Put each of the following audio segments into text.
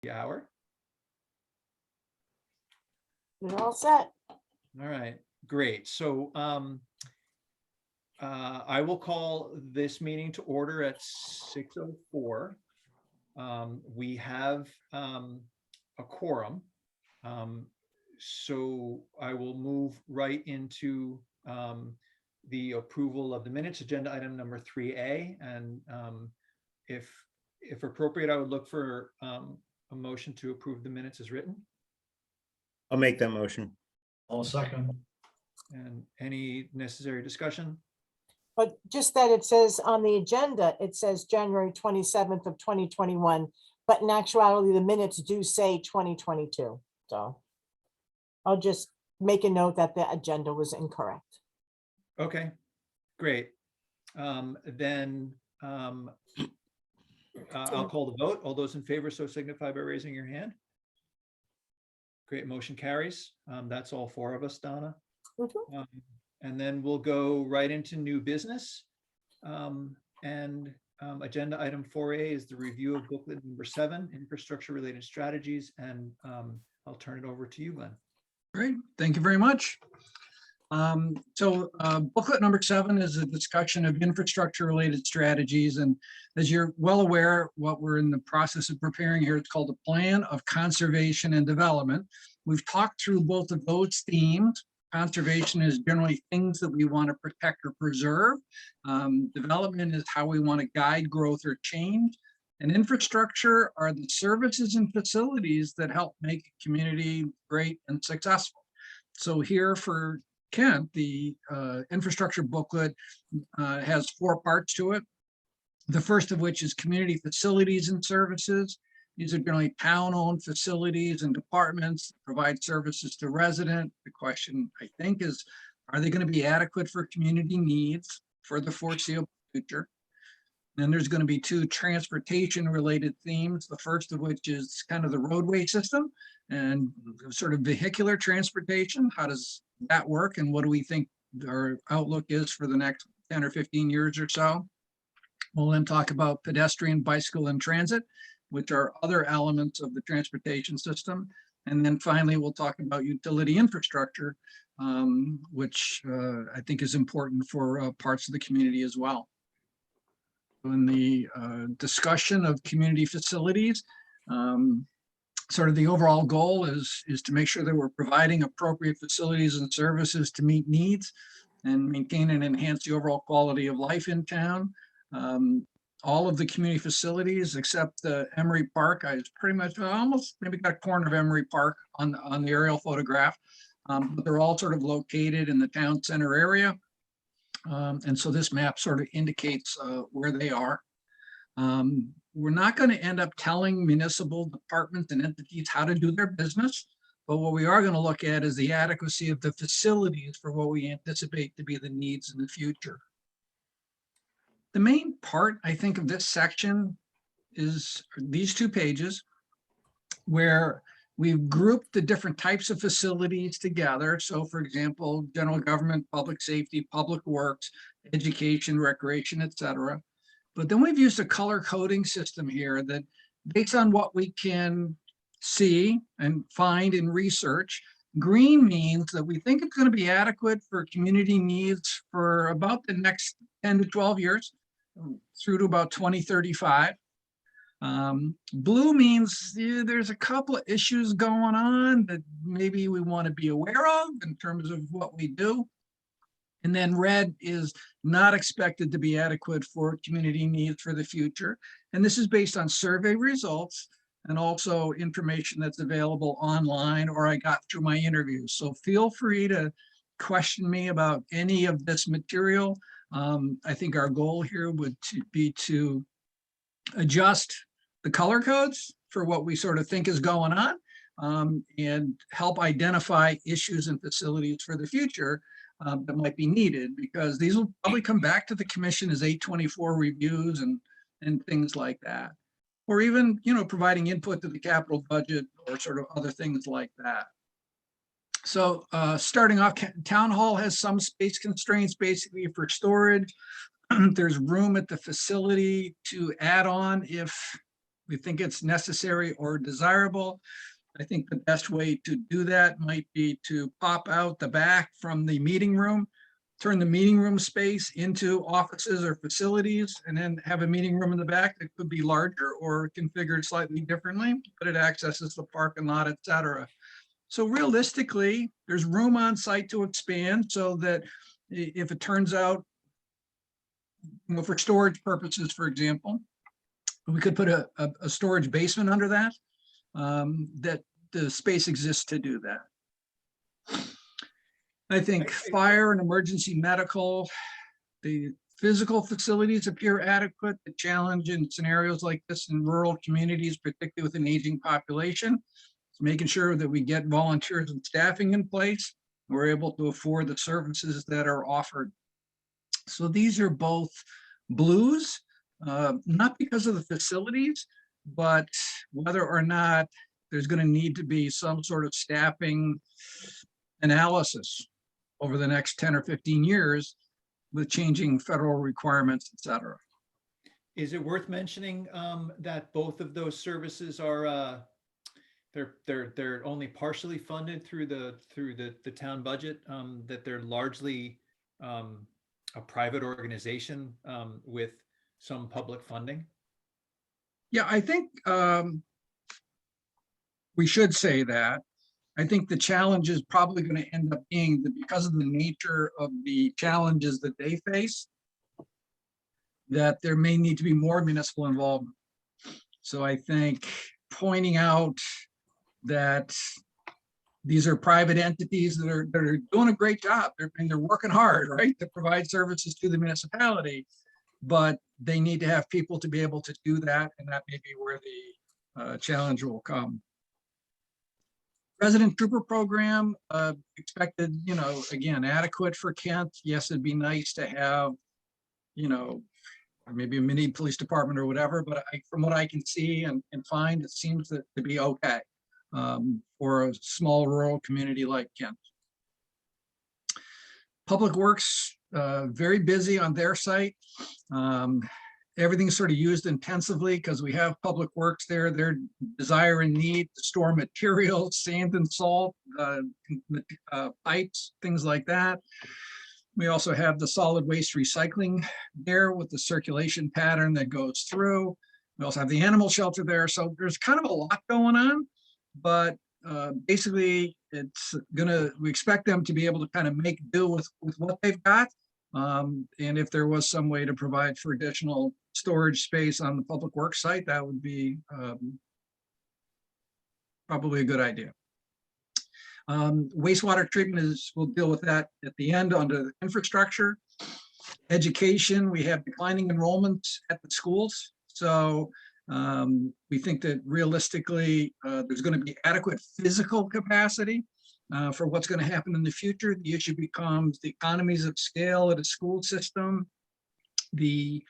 the hour. You're all set. All right, great. So I will call this meeting to order at 6:04. We have a quorum. So I will move right into the approval of the minutes, agenda item number 3A. And if appropriate, I would look for a motion to approve the minutes as written. I'll make that motion. I'll second. And any necessary discussion? But just that it says on the agenda, it says January 27th of 2021, but in actuality, the minutes do say 2022. So I'll just make a note that the agenda was incorrect. Okay, great. Then I'll call the vote. All those in favor so signify by raising your hand. Great, motion carries. That's all four of us, Donna. Mhm. And then we'll go right into new business. Agenda item 4A is the review of booklet number 7, infrastructure related strategies. And I'll turn it over to you, Glenn. Great, thank you very much. Booklet number 7 is a discussion of infrastructure related strategies. And as you're well aware, what we're in the process of preparing here, it's called a plan of conservation and development. We've talked through both of those themes. Conservation is generally things that we want to protect or preserve. Development is how we want to guide growth or change. And infrastructure are the services and facilities that help make a community great and successful. So here for Kent, the infrastructure booklet has 4 parts to it. The first of which is community facilities and services. These are generally town-owned facilities and departments that provide services to residents. The question, I think, is, are they going to be adequate for community needs for the foreseeable future? Then there's going to be 2 transportation-related themes. The first of which is kind of the roadway system and sort of vehicular transportation. How does that work, and what do we think our outlook is for the next 10 or 15 years or so? We'll then talk about pedestrian, bicycle, and transit, which are other elements of the transportation system. And then finally, we'll talk about utility infrastructure, which I think is important for parts of the community as well. In the discussion of community facilities, sort of the overall goal is to make sure that we're providing appropriate facilities and services to meet needs and maintain and enhance the overall quality of life in town. All of the community facilities except the Emery Park, I pretty much almost maybe got a corner of Emery Park on the aerial photograph, but they're all sort of located in the town center area. And so this map sort of indicates where they are. We're not going to end up telling municipal departments and entities how to do their business, but what we are going to look at is the adequacy of the facilities for what we anticipate to be the needs in the future. The main part, I think, of this section is these 2 pages where we've grouped the different types of facilities together. So for example, general government, public safety, public works, education, recreation, etc. But then we've used a color coding system here that based on what we can see and find in research, green means that we think it's going to be adequate for community needs for about the next 10 to 12 years through to about 2035. Blue means there's a couple of issues going on that maybe we want to be aware of in terms of what we do. And then red is not expected to be adequate for community needs for the future. And this is based on survey results and also information that's available online or I got through my interviews. So feel free to question me about any of this material. I think our goal here would be to adjust the color codes for what we sort of think is going on and help identify issues and facilities for the future that might be needed, because these will probably come back to the commission as 824 reviews and things like that, or even, you know, providing input to the capital budget or sort of other things like that. So starting off, town hall has some space constraints basically for storage. There's room at the facility to add on if we think it's necessary or desirable. I think the best way to do that might be to pop out the back from the meeting room, turn the meeting room space into offices or facilities, and then have a meeting room in the back that could be larger or configured slightly differently, but it accesses the parking lot, et cetera. So realistically, there's room on site to expand so that if it turns out, for storage purposes, for example, we could put a storage basement under that, that the space exists to do that. I think fire and emergency medical, the physical facilities appear adequate. The challenge in scenarios like this in rural communities, particularly with an aging population, is making sure that we get volunteers and staffing in place. We're able to afford the services that are offered. So these are both blues, not because of the facilities, but whether or not there's going to need to be some sort of staffing analysis over the next 10 or 15 years with changing federal requirements, et cetera. Is it worth mentioning that both of those services are they're only partially funded through the town budget, that they're largely a private organization with some public funding? Yeah, I think we should say that. I think the challenge is probably going to end up being that because of the nature of the challenges that they face, that there may need to be more municipal involvement. So I think pointing out that these are private entities that are doing a great job. They're working hard, right, to provide services to the municipality, but they need to have people to be able to do that, and that may be where the challenge will come. Resident trooper program, expected, again, adequate for Kent. Yes, it'd be nice to have, maybe a mini police department or whatever, but from what I can see and find, it seems to be okay for a small rural community like Kent. Public Works, very busy on their site. Everything's sort of used intensively because we have Public Works there. Their desire and need to store materials, sand and salt, pipes, things like that. We also have the solid waste recycling there with the circulation pattern that goes through. We also have the animal shelter there. So there's kind of a lot going on, but basically we expect them to be able to kind of make do with what they've got. And if there was some way to provide for additional storage space on the Public Works site, that would be probably a good idea. Wastewater treatment we'll deal with that at the end under the infrastructure. Education, we have declining enrollments at the schools. So we think that realistically, there's going to be adequate physical capacity for what's going to happen in the future. The issue becomes the economies of scale at a school system, the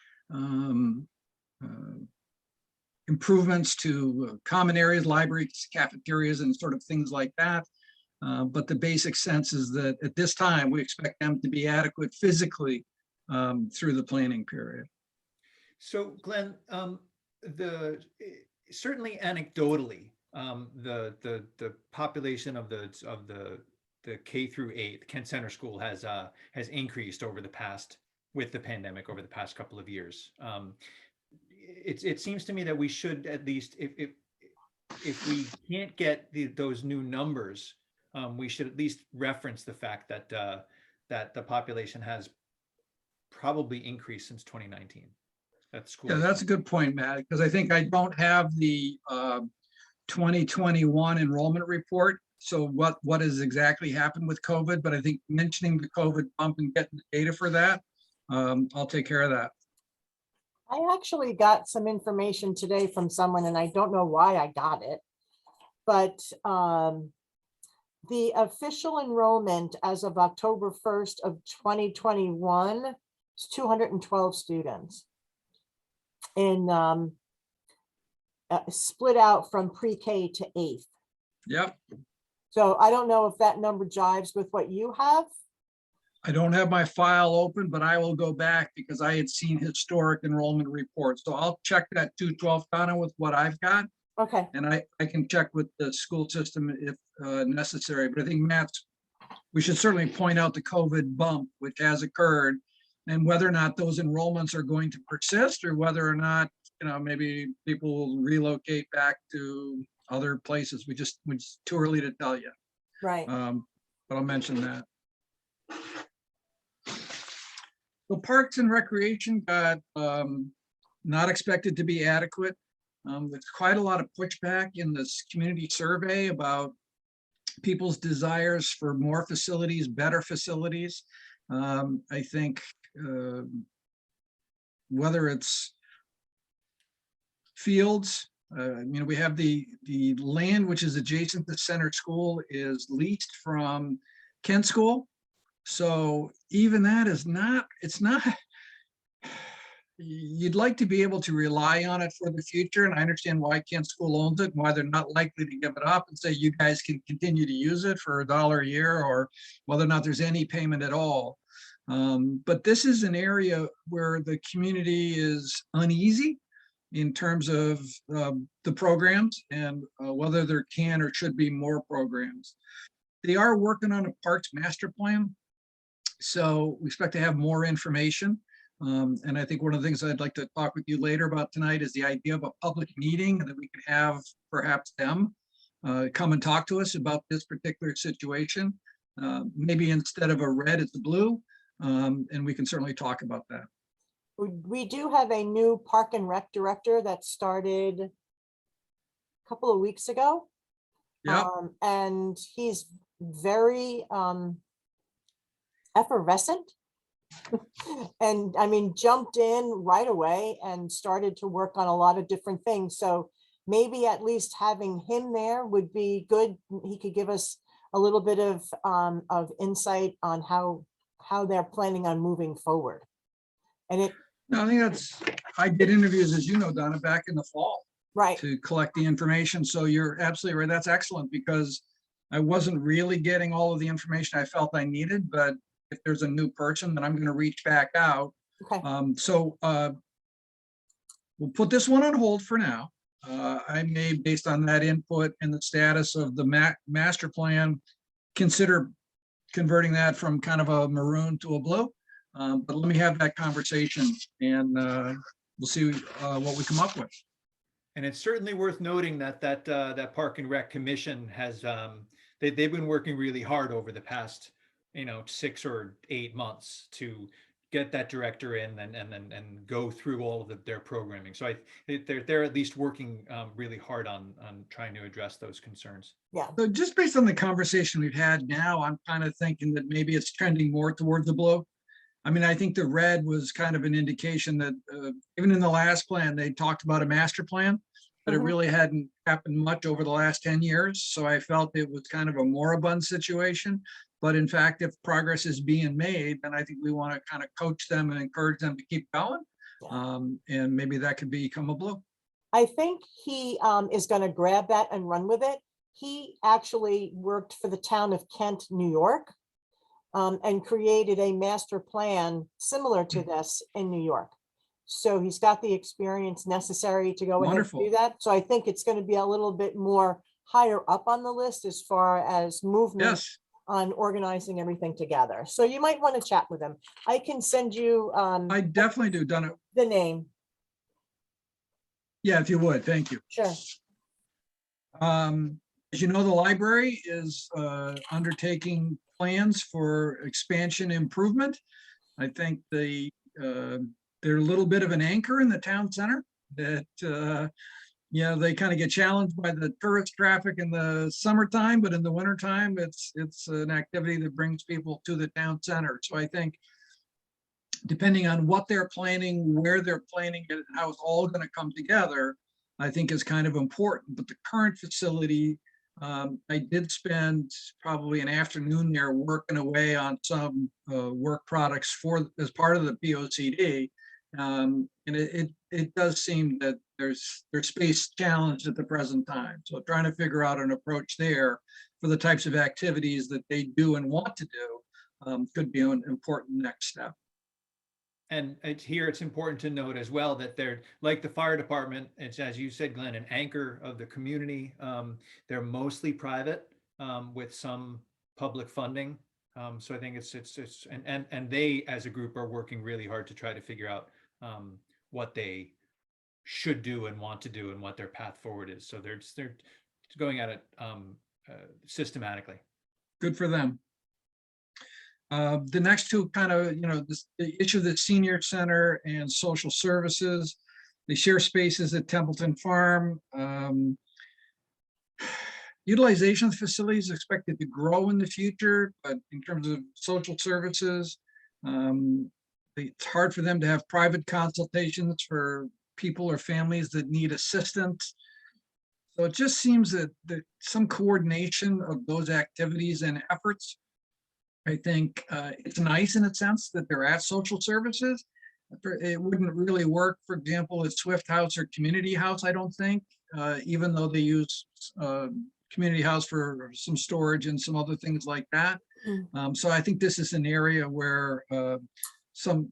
improvements to common areas, libraries, cafeterias, and sort of things like that. But the basic sense is that at this time, we expect them to be adequate physically through the planning period. So Glenn, certainly anecdotally, the population of the K through 8, the Kent Center School has increased over the past, with the pandemic, over the past couple of years. It seems to me that we should at least, if we can't get those new numbers, we should at least reference the fact that that the population has probably increased since 2019. That's school. Yeah, that's a good point, Matt, because I think I don't have the 2021 enrollment report. So what has exactly happened with COVID, but I think mentioning the COVID bump and getting the data for that, I'll take care of that. I actually got some information today from someone, and I don't know why I got it, but the official enrollment as of October 1st of 2021 is 212 students. In split out from pre-K to 8th. Yep. So I don't know if that number jives with what you have. I don't have my file open, but I will go back because I had seen historic enrollment reports. So I'll check that 212, Donna, with what I've got. Okay, And I can check with the school system if necessary. But I think we should certainly point out the COVID bump, which has occurred, and whether or not those enrollments are going to persist, or whether or not, maybe people will relocate back to other places. It's too early to tell you. right. But I'll mention that. So Parks and Recreation got not expected to be adequate. There's quite a lot of pushback in this community survey about people's desires for more facilities, better facilities. I think whether it's fields, we have the land which is adjacent to Center School is leased from Kent School. So even that is not, you'd like to be able to rely on it for the future. And I understand why Kent School owns it and why they're not likely to give it up and say you guys can continue to use it for $1 a year, or whether or not there's any payment at all. But this is an area where the community is uneasy in terms of the programs and whether there can or should be more programs. They are working on a parks master plan, so we expect to have more information. And I think one of the things I'd like to talk with you later about tonight is the idea of a public meeting, and that we could have perhaps them come and talk to us about this particular situation. Maybe instead of a red, it's a blue, and we can certainly talk about that. We do have a new Park and Rec director that started a couple of weeks ago. Yep. And he's very effervescent. And I mean, jumped in right away and started to work on a lot of different things. So maybe at least having him there would be good. He could give us a little bit of insight on how they're planning on moving forward. And No, I think I did interviews, as you know, Donna, back in the fall right, to collect the information. So you're absolutely right. That's excellent, because I wasn't really getting all of the information I felt I needed, but if there's a new person, then I'm going to reach back out. okay, We'll put this one on hold for now. I may, based on that input and the status of the master plan, consider converting that from kind of a maroon to a blue. But let me have that conversation, and we'll see what we come up with. And it's certainly worth noting that that Park and Rec Commission has they've been working really hard over the past 6 or 8 months to get that director in and go through all of their programming. So they're at least working really hard on trying to address those concerns. yeah, So just based on the conversation we've had now, I'm kind of thinking that maybe it's trending more towards the blue. I mean, I think the red was kind of an indication that even in the last plan, they talked about a master plan, but it Mhm. really hadn't happened much over the last 10 years. So I felt it was kind of a moribund situation. But in fact, if progress is being made, then I think we want to kind of coach them and encourage them to keep going. And maybe that could become a blue. I think he is going to grab that and run with it. He actually worked for the town of Kent, New York, and created a master plan similar to this in New York. So he's got the experience necessary to go ahead and Wonderful. do that. So I think it's going to be a little bit more higher up on the list as far as movement Yes, on organizing everything together. So you might want to chat with him. I can send you I definitely do, Donna. the name. Yeah, if you would, thank you. Sure. As you know, the library is undertaking plans for expansion improvement. I think they're a little bit of an anchor in the town center that, they kind of get challenged by the tourist traffic in the summertime, but in the wintertime, it's an activity that brings people to the town center. So I think depending on what they're planning, where they're planning it, and how it's all going to come together, I think is kind of important. But the current facility, I did spend probably an afternoon there working away on some work products as part of the POCD. And it does seem that there's space challenged at the present time. So trying to figure out an approach there for the types of activities that they do and want to do could be an important next step. And it's important to note as well that they're, like the fire department, it's, as you said, Glenn, an anchor of the community. They're mostly private, with some public funding. So I think and they as a group are working really hard to try to figure out what they should do and want to do and what their path forward is. So they're going at it systematically. Good for them. The next two kind of, the issue of the senior center and social services, they share spaces at Templeton Farm. Utilization of the facility is expected to grow in the future, but in terms of social services, it's hard for them to have private consultations for people or families that need assistance. So it just seems that some coordination of those activities and efforts, I think it's nice in a sense that they're at social services. It wouldn't really work, for example, at Swift House or Community House, I don't think, even though they use Community House for some storage and some other things like that. So I think this is an area where some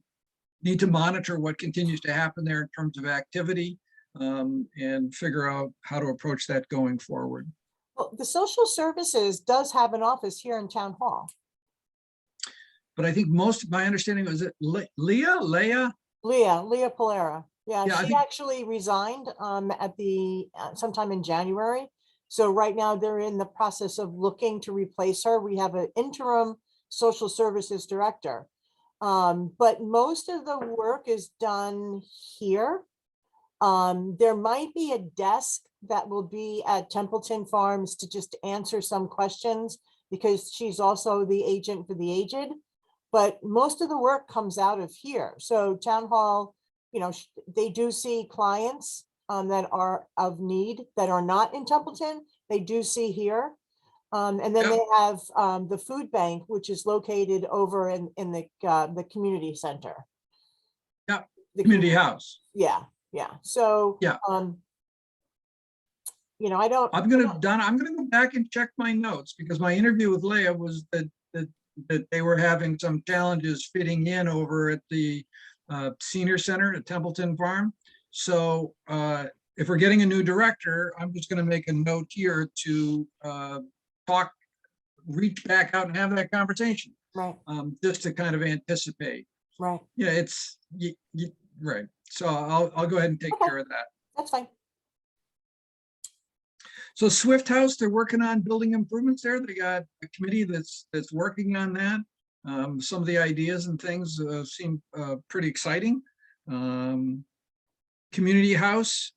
need to monitor what continues to happen there in terms of activity, and figure out how to approach that going forward. Well, the social services does have an office here in Town Hall. But I think most of my understanding was it Leah? Leah Polera. Yeah, Yeah, I she think- actually resigned at the sometime in January. So right now they're in the process of looking to replace her. We have an interim social services director. But most of the work is done here. There might be a desk that will be at Templeton Farms to just answer some questions, because she's also the agent for the aged. But most of the work comes out of here. So Town Hall, they do see clients that are of need that are not in Templeton. They do see here. And then Yep. they have the food bank, which is located over in the community center. Yep, The Community House. Yeah, yeah. So, Yeah. I don't. I'm gonna go back and check my notes, because my interview with Leah was that they were having some challenges fitting in over at the senior center at Templeton Farm. So if we're getting a new director, I'm just gonna make a note here to reach back out and have that conversation, Right, just to kind of anticipate. right. Yeah, it's right. So I'll go ahead and take Okay. care of that. That's fine. So Swift House, they're working on building improvements there. They got a committee that's working on that. Some of the ideas and things seem pretty exciting. Community House,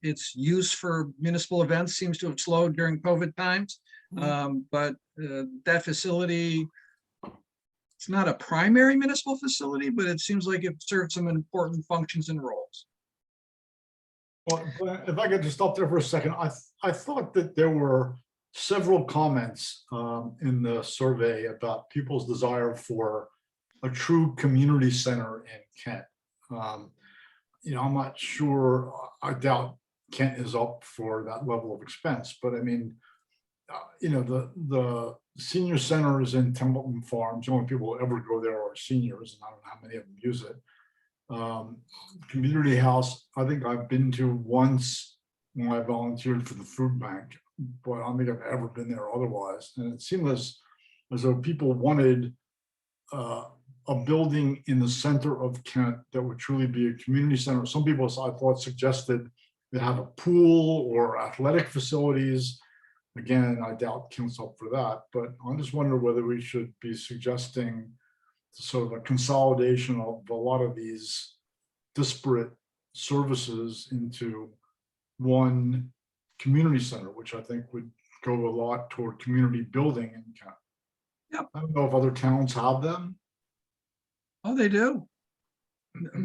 its use for municipal events seems to have slowed during COVID times. But that facility, it's not a primary municipal facility, but it seems like it serves some important functions and roles. Well, if I could just stop there for a second, I thought that there were several comments in the survey about people's desire for a true community center in Kent. I'm not sure, I doubt Kent is up for that level of expense, but I mean, the senior centers in Templeton Farms, the only people who ever go there are seniors, and I don't know how many of them use it. Community house, I think I've been to once when I volunteered for the food bank, but I don't think I've ever been there otherwise. And it seemed as though people wanted a building in the center of Kent that would truly be a community center. Some people, I thought, suggested they have a pool or athletic facilities. Again, I doubt Kent's up for that, but I just wonder whether we should be suggesting sort of a consolidation of a lot of these disparate services into one community center, which I think would go a lot toward community building in Kent. Yep. I don't know if other towns have them. Oh, they do.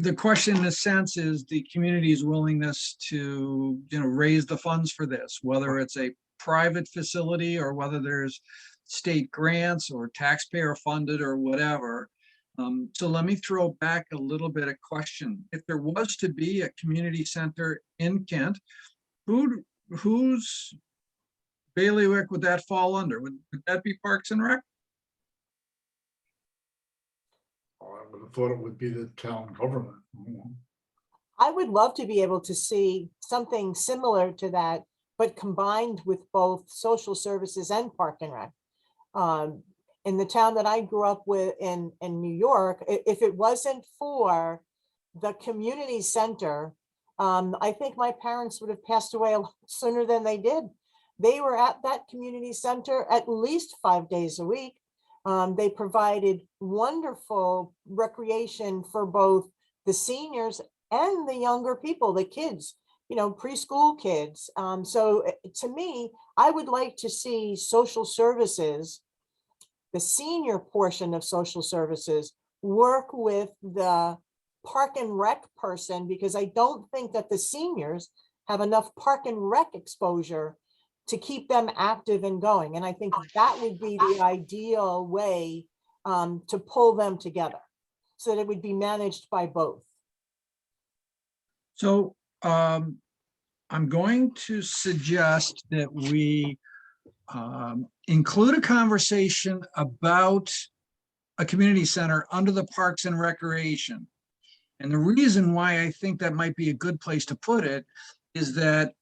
The question in a sense is the community's willingness to, raise the funds for this, whether it's a private facility or whether there's state grants or taxpayer funded or whatever. So let me throw back a little bit of question. If there was to be a community center in Kent, whose bailiwick would that fall under? Would that be Parks and Rec? I would have thought it would be the town government. I would love to be able to see something similar to that, but combined with both social services and park and rec. In the town that I grew up with in New York, if it wasn't for the community center, I think my parents would have passed away a lot sooner than they did. They were at that community center at least 5 days a week. They provided wonderful recreation for both the seniors and the younger people, the kids, preschool kids. So to me, I would like to see social services, the senior portion of social services, work with the park and rec person, because I don't think that the seniors have enough park and rec exposure to keep them active and going. And I think that would be the ideal way to pull them together so that it would be managed by both. So I'm going to suggest that we include a conversation about a community center under the Parks and Recreation. And the reason why I think that might be a good place to put it is that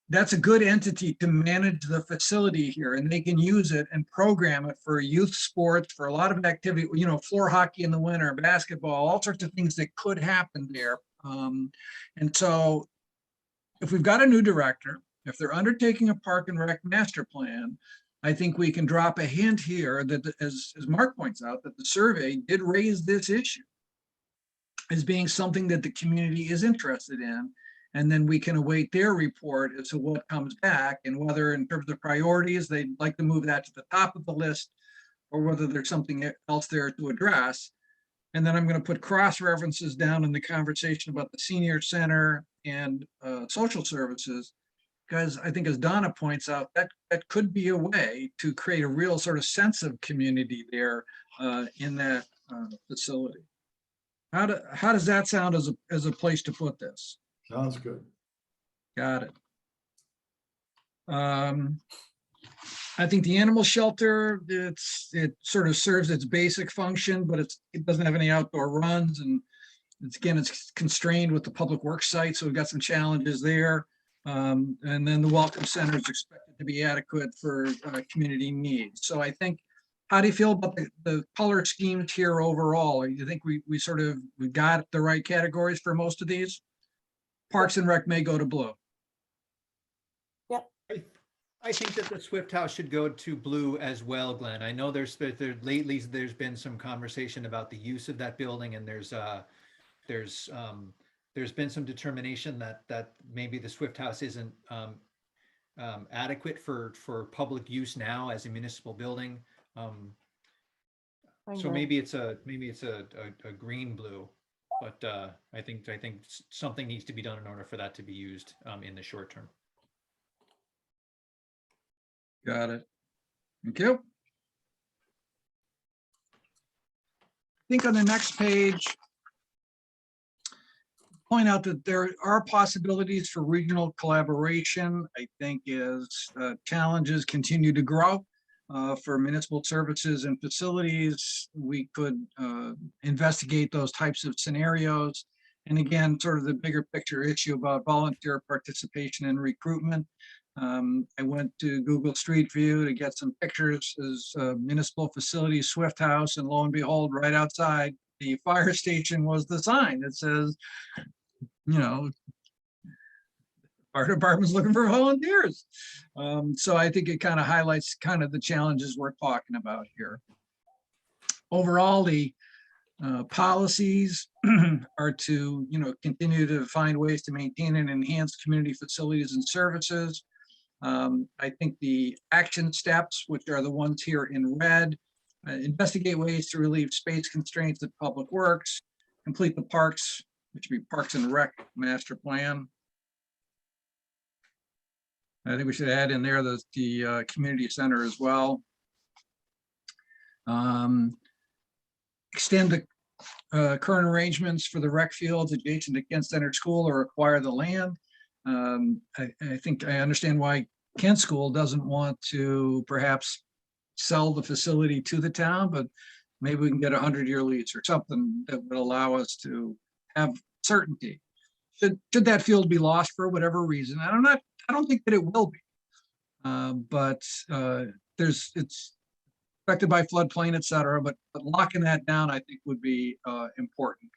that's a good entity to manage the facility here, and they can use it and program it for youth sports, for a lot of activity, floor hockey in the winter, basketball, all sorts of things that could happen there. And so if we've got a new director, if they're undertaking a park and rec master plan, I think we can drop a hint here that, as Mark points out, that the survey did raise this issue as being something that the community is interested in. And then we can await their report as to what comes back and whether, in terms of priorities, they'd like to move that to the top of the list, or whether there's something else there to address. And then I'm going to put cross references down in the conversation about the senior center and social services, because I think, as Donna points out, that could be a way to create a real sort of sense of community there in that facility. How does that sound as a place to put this? Sounds good. Got it. I think the animal shelter, it sort of serves its basic function, but it doesn't have any outdoor runs, and it's constrained with the public works site, so we've got some challenges there. And then the welcome center is expected to be adequate for community needs. So I think, how do you feel about the color schemes here overall? You think we got the right categories for most of these? Parks and Rec may go to blue. I think that the Swift House should go to blue as well, Glenn. I know lately there's been some conversation about the use of that building, and there's been some determination that maybe the Swift House isn't adequate for public use now as a municipal building. So maybe it's a green blue, but I think something needs to be done in order for that to be used in the short term. Got it. Thank you. I think on the next page, point out that there are possibilities for regional collaboration. I think as challenges continue to grow for municipal services and facilities, we could investigate those types of scenarios. And again, sort of the bigger picture issue about volunteer participation and recruitment. I went to Google Street View to get some pictures as municipal facilities, Swift House, and lo and behold, right outside the fire station was the sign that says, fire department's looking for volunteers. So I think it kind of highlights kind of the challenges we're talking about here. Overall, the policies are to, continue to find ways to maintain and enhance community facilities and services. I think the action steps, which are the ones here in red, investigate ways to relieve space constraints at public works, complete the parks, which would be Parks and Rec master plan. I think we should add in there the community center as well. Extend the current arrangements for the rec fields adjacent to Kent Center School, or acquire the land. I think I understand why Kent School doesn't want to perhaps sell the facility to the town, but maybe we can get a 100-year lease or something that would allow us to have certainty. Should that field be lost for whatever reason, I don't think that it will be. But it's affected by floodplain, et cetera, but locking that down, I think, would be important.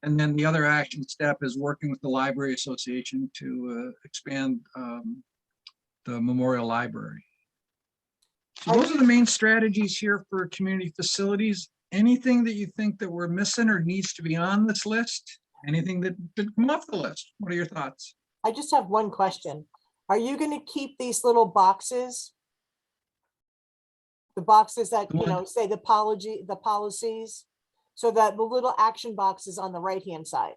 And then the other action step is working with the Library Association to expand the Memorial Library. So those are the main strategies here for community facilities. Anything that you think that we're missing or needs to be on this list? Anything that should come off the list? What are your thoughts? I just have one question. Are you going to keep these little boxes? The boxes that, you know, say the policies, so that the little action box is on the right-hand side?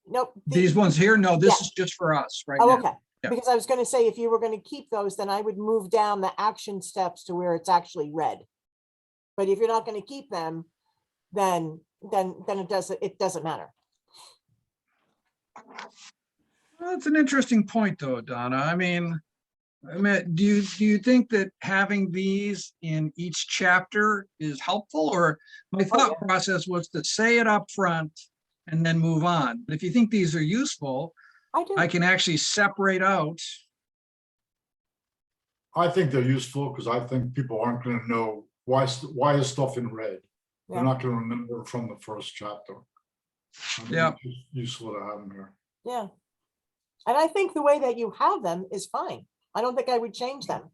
Nope. These ones here? No, this Yeah. is just for us right Oh, now. okay. Yeah. Because I was going to say, if you were going to keep those, then I would move down the action steps to where it's actually red. But if you're not going to keep them, then it doesn't matter. Well, that's an interesting point, though, Donna. I mean, do you think that having these in each chapter is helpful? Or my thought process was to say it up front and then move on. But if you think these are useful, I do. I can actually separate out. I think they're useful because I think people aren't going to know why is stuff in red. They're Yeah. not going to remember from the first chapter. I think Yeah. it's just useful to have them here. Yeah. And I think the way that you have them is fine. I don't think I would change them.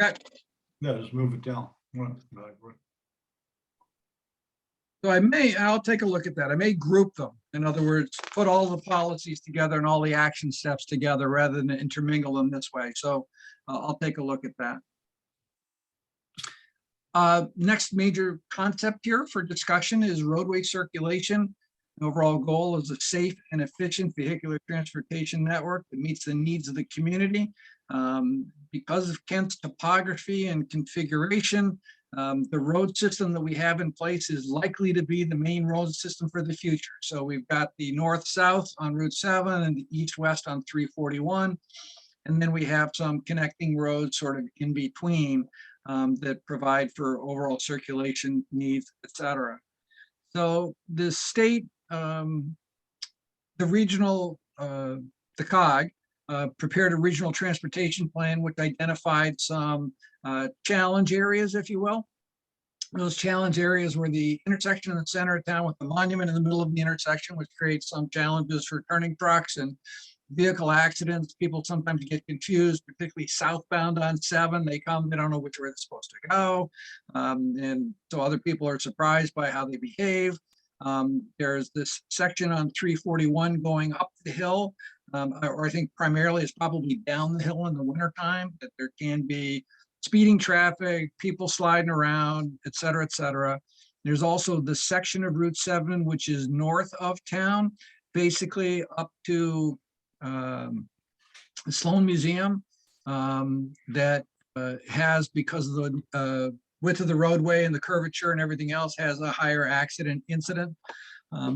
Okay. Yeah, just move it down. Right. So I'll take a look at that. I may group them. In other words, put all the policies together and all the action steps together rather than intermingle them this way. So I'll take a look at that. Next major concept here for discussion is roadway circulation. The overall goal is a safe and efficient vehicular transportation network that meets the needs of the community. Because of Kent's topography and configuration, the road system that we have in place is likely to be the main road system for the future. So we've got the north-south on Route 7 and the east-west on 341. And then we have some connecting roads sort of in between that provide for overall circulation needs, et cetera. So the state, the regional, the COG, prepared a regional transportation plan which identified some challenge areas, if you will. Those challenge areas were the intersection in the center of town with the monument in the middle of the intersection, which creates some challenges for turning trucks and vehicle accidents. People sometimes get confused, particularly southbound on 7. They come, they don't know which way they're supposed to go. And so other people are surprised by how they behave. There's this section on 341 going up the hill, or I think primarily it's probably down the hill in the wintertime, that there can be speeding traffic, people sliding around, et cetera, et cetera. There's also the section of Route 7, which is north of town, basically up to the Sloan Museum, that has, because of the width of the roadway and the curvature and everything else, has a higher accident incident.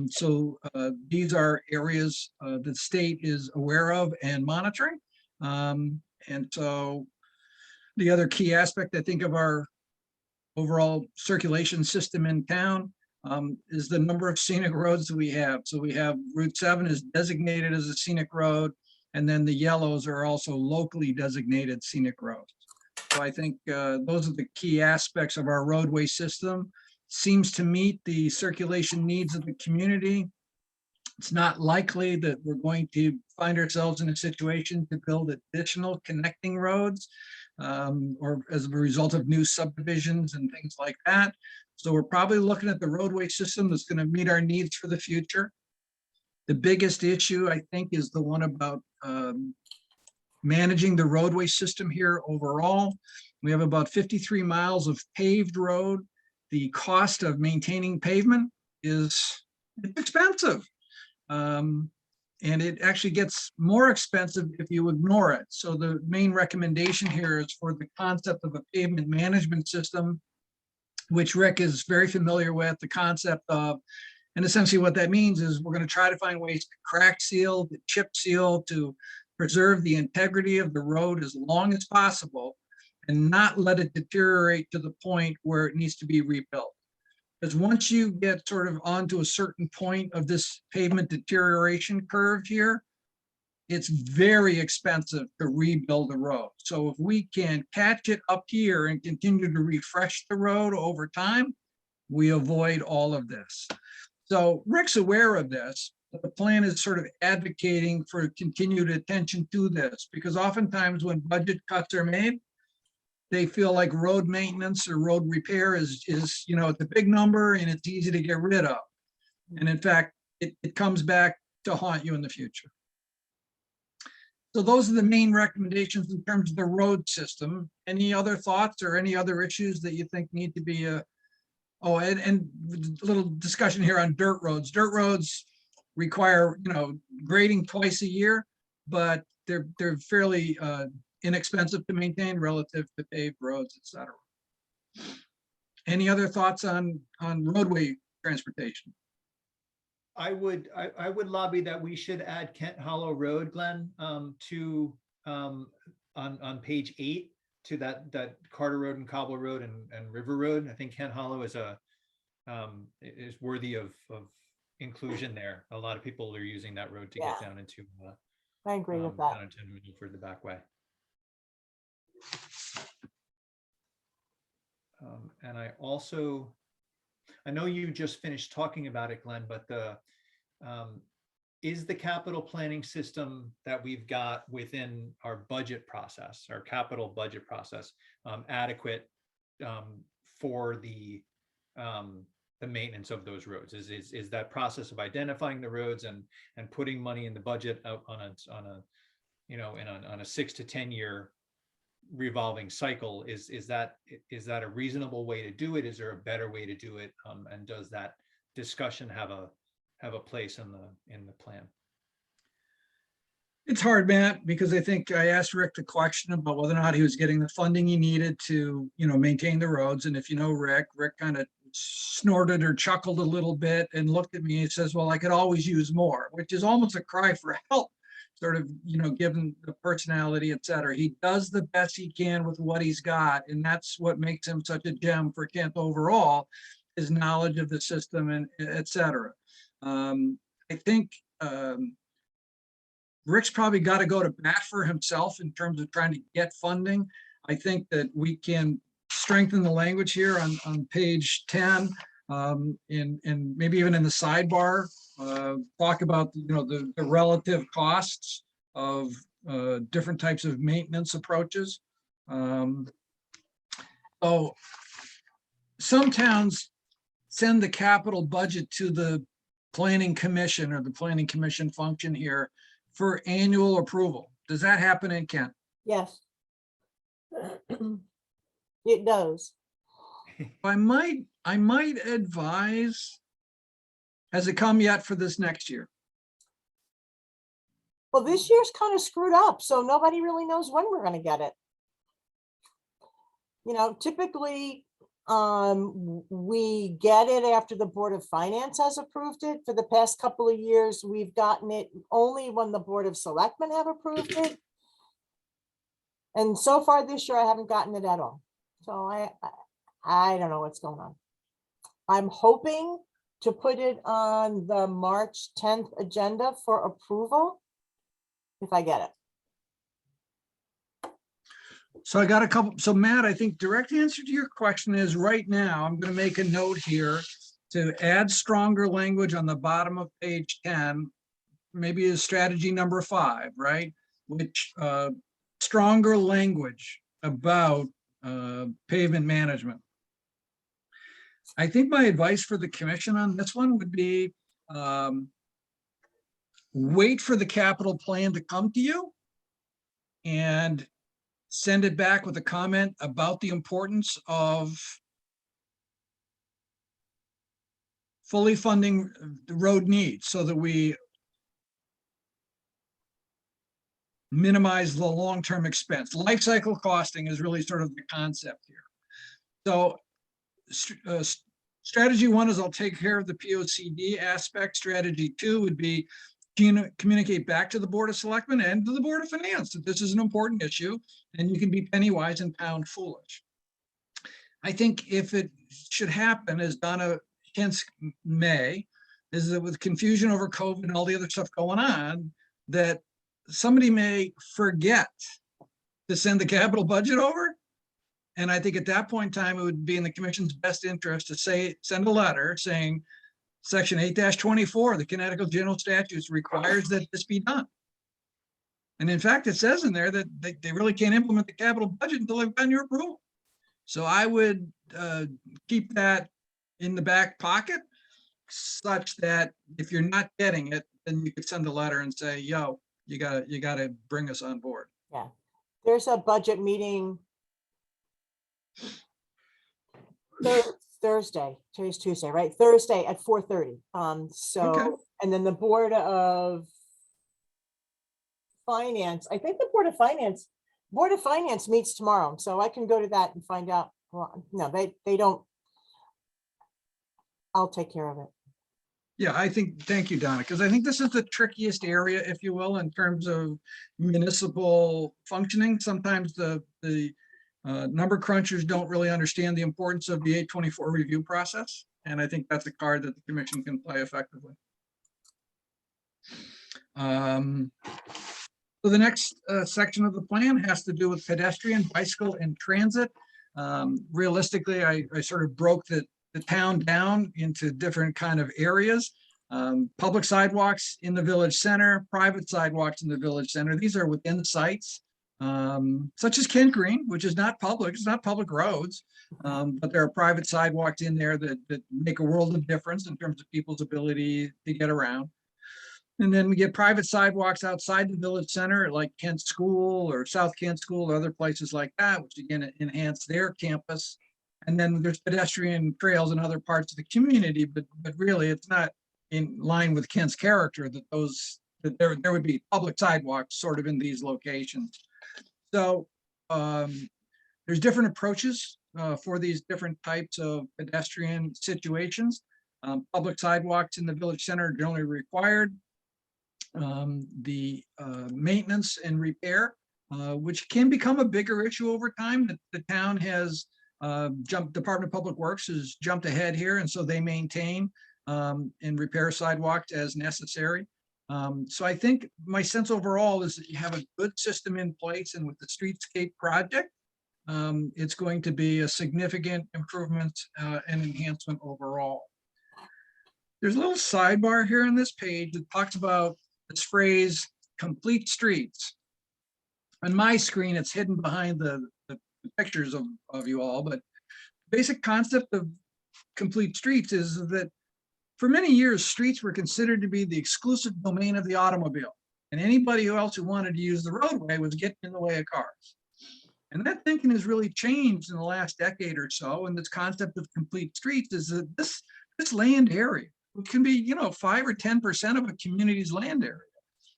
So these are areas the state is aware of and monitoring. And so the other key aspect, I think, of our overall circulation system in town is the number of scenic roads that we have. So we have Route 7 is designated as a scenic road, and then the yellows are also locally designated scenic roads. So I think those are the key aspects of our roadway system. Seems to meet the circulation needs of the community. It's not likely that we're going to find ourselves in a situation to build additional connecting roads or as a result of new subdivisions and things like that. So we're probably looking at the roadway system that's going to meet our needs for the future. The biggest issue, I think, is the one about managing the roadway system here overall. We have about 53 miles of paved road. The cost of maintaining pavement is expensive. And it actually gets more expensive if you ignore it. So the main recommendation here is for the concept of a pavement management system, which Rick is very familiar with, the concept of, and essentially what that means is we're going to try to find ways to crack seal, to chip seal, to preserve the integrity of the road as long as possible. and not let it deteriorate to the point where it needs to be rebuilt. Because once you get sort of onto a certain point of this pavement deterioration curve here, it's very expensive to rebuild a road. So if we can catch it up here and continue to refresh the road over time, we avoid all of this. So Rick's aware of this, but the plan is sort of advocating for continued attention to this, because oftentimes when budget cuts are made, they feel like road maintenance or road repair is, it's a big number and it's easy to get rid of. And in fact, it comes back to haunt you in the future. So those are the main recommendations in terms of the road system. Any other thoughts or any other issues that you think need to be oh, and a little discussion here on dirt roads. Dirt roads require, grading twice a year, but they're fairly inexpensive to maintain relative to paved roads, et cetera. Any other thoughts on roadway transportation? I would lobby that we should add Kent Hollow Road, Glenn, to on page 8 to that Carter Road and Cobble Road and River Road. I think Kent Hollow is is worthy of inclusion there. A lot of people are using that road to get down into I agree with that. down into Milford the back way. And I know you just finished talking about it, Glenn, but is the capital planning system that we've got within our budget process, our capital budget process, adequate for the maintenance of those roads? Is that process of identifying the roads and putting money in the budget out on a 6 to 10 year revolving cycle, is that a reasonable way to do it? Is there a better way to do it? And does that discussion have a place in the plan? It's hard, Matt, because I think I asked Rick the question about whether or not he was getting the funding he needed to, maintain the roads. And if you know Rick kind of snorted or chuckled a little bit and looked at me and says, well, I could always use more, which is almost a cry for help, sort of, given the personality, et cetera. He does the best he can with what he's got. And that's what makes him such a gem for Kent overall, his knowledge of the system and et cetera. I think Rick's probably got to go to bat for himself in terms of trying to get funding. I think that we can strengthen the language here on page 10 and maybe even in the sidebar, talk about the relative costs of different types of maintenance approaches. So some towns send the capital budget to the planning commission or the planning commission function here for annual approval. Does that happen in Kent? Yes. It does. I might advise, has it come yet for this next year? Well, this year's kind of screwed up, so nobody really knows when we're going to get it. Typically, we get it after the Board of Finance has approved it. For the past couple of years, we've gotten it only when the Board of Selectmen have approved it. And so far this year, I haven't gotten it at all. So I don't know what's going on. I'm hoping to put it on the March 10th agenda for approval if I get it. So I got a couple. So Matt, I think direct answer to your question is right now, I'm going to make a note here to add stronger language on the bottom of page 10, maybe as strategy number 5, right? Which stronger language about pavement management. I think my advice for the commission on this one would be wait for the capital plan to come to you and send it back with a comment about the importance of fully funding the road needs so that we minimize the long-term expense. Life cycle costing is really sort of the concept here. So strategy 1 is I'll take care of the POCD aspect. Strategy 2 would be communicate back to the Board of Selectmen and to the Board of Finance that this is an important issue and you can be penny wise and pound foolish. I think if it should happen, as Donna hints may, is that with confusion over COVID and all the other stuff going on, that somebody may forget to send the capital budget over. And I think at that point in time, it would be in the commission's best interest to send a letter saying, Section 8-24 of the Connecticut General Statutes requires that this be done. And in fact, it says in there that they really can't implement the capital budget until they've gotten your approval. So I would keep that in the back pocket such that if you're not getting it, then you could send a letter and say, yo, you gotta bring us on board. Yeah, there's a budget meeting Thursday, today's Tuesday, right? Thursday at 4:30. So, and then the Board of Finance, I think the Board of Finance meets tomorrow, so I can go to that and find out. Well, no, they don't. I'll take care of it. Yeah, thank you, Donna, because I think this is the trickiest area, if you will, in terms of municipal functioning. Sometimes the number crunchers don't really understand the importance of the 824 review process. And I think that's a card that the commission can play effectively. So the next section of the plan has to do with pedestrian, bicycle, and transit. Realistically, I sort of broke the town down into different kind of areas. Public sidewalks in the village center, private sidewalks in the village center. These are within the sites, such as Kent Green, which is not public, it's not public roads, but there are private sidewalks in there that make a world of difference in terms of people's ability to get around. And then we get private sidewalks outside the village center, like Kent School or South Kent School or other places like that, which again enhance their campus. And then there's pedestrian trails in other parts of the community, but really it's not in line with Kent's character that there would be public sidewalks sort of in these locations. So there's different approaches for these different types of pedestrian situations. Public sidewalks in the village center are generally required. The maintenance and repair, which can become a bigger issue over time, that the town has Department of Public Works has jumped ahead here, and so they maintain and repair sidewalks as necessary. So I think my sense overall is that you have a good system in place, and with the streetscape project, it's going to be a significant improvement and enhancement overall. There's a little sidebar here on this page that talks about this phrase, complete streets. On my screen, it's hidden behind the pictures of you all, but basic concept of complete streets is that for many years, streets were considered to be the exclusive domain of the automobile, and anybody else who wanted to use the roadway was getting in the way of cars. And that thinking has really changed in the last decade or so, and this concept of complete streets is that this land area, which can be 5 or 10% of a community's land area,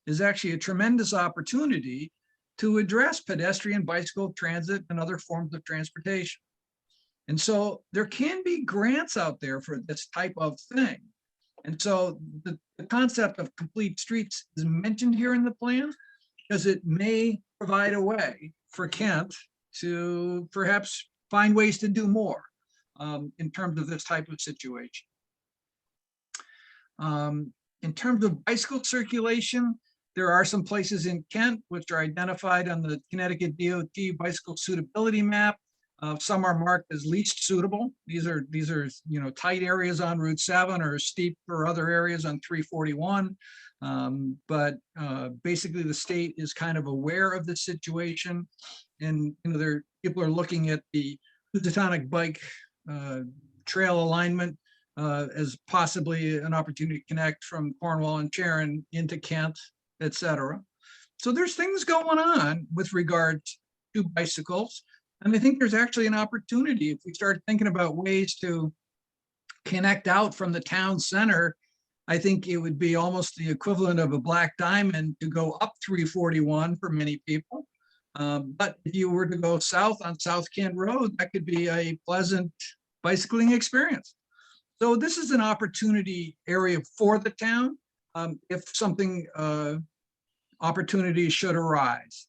is actually a tremendous opportunity to address pedestrian, bicycle, transit, and other forms of transportation. And so there can be grants out there for this type of thing. And so the concept of complete streets is mentioned here in the plan because it may provide a way for Kent to perhaps find ways to do more in terms of this type of situation. In terms of bicycle circulation, there are some places in Kent which are identified on the Connecticut DOT bicycle suitability map. Some are marked as least suitable. These are tight areas on Route 7 or steep or other areas on 341. But basically the state is kind of aware of the situation, and people are looking at the Housatonic bike trail alignment as possibly an opportunity to connect from Cornwall and Sharon into Kent, etc. So there's things going on with regard to bicycles. And I think there's actually an opportunity if we start thinking about ways to connect out from the town center. I think it would be almost the equivalent of a black diamond to go up 341 for many people. But if you were to go south on South Kent Road, that could be a pleasant bicycling experience. So this is an opportunity area for the town. if something, opportunities should arise.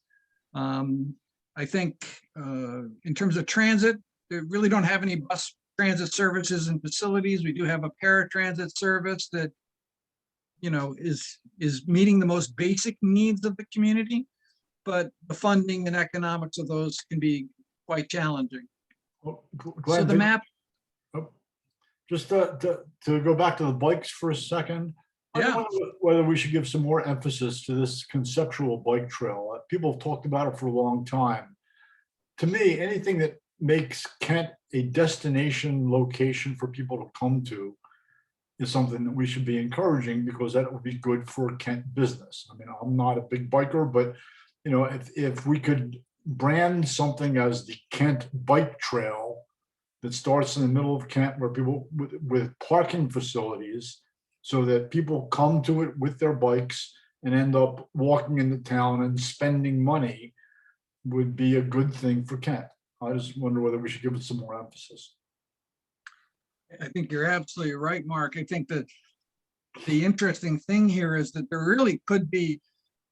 I think in terms of transit, they really don't have any bus transit services and facilities. We do have a paratransit service that, you know, is meeting the most basic needs of the community, but the funding and economics of those can be quite challenging. Well, So Glenn, the map, just to go back to the bikes for a second. I Yeah. wonder whether we should give some more emphasis to this conceptual bike trail. People have talked about it for a long time. To me, anything that makes Kent a destination location for people to come to is something that we should be encouraging, because that would be good for Kent business. I mean, I'm not a big biker, but you know, if we could brand something as the Kent Bike Trail that starts in the middle of Kent, where people with parking facilities, so that people come to it with their bikes and end up walking into town and spending money, would be a good thing for Kent. I just wonder whether we should give it some more emphasis. I think you're absolutely right, Mark. I think that the interesting thing here is that there really could be,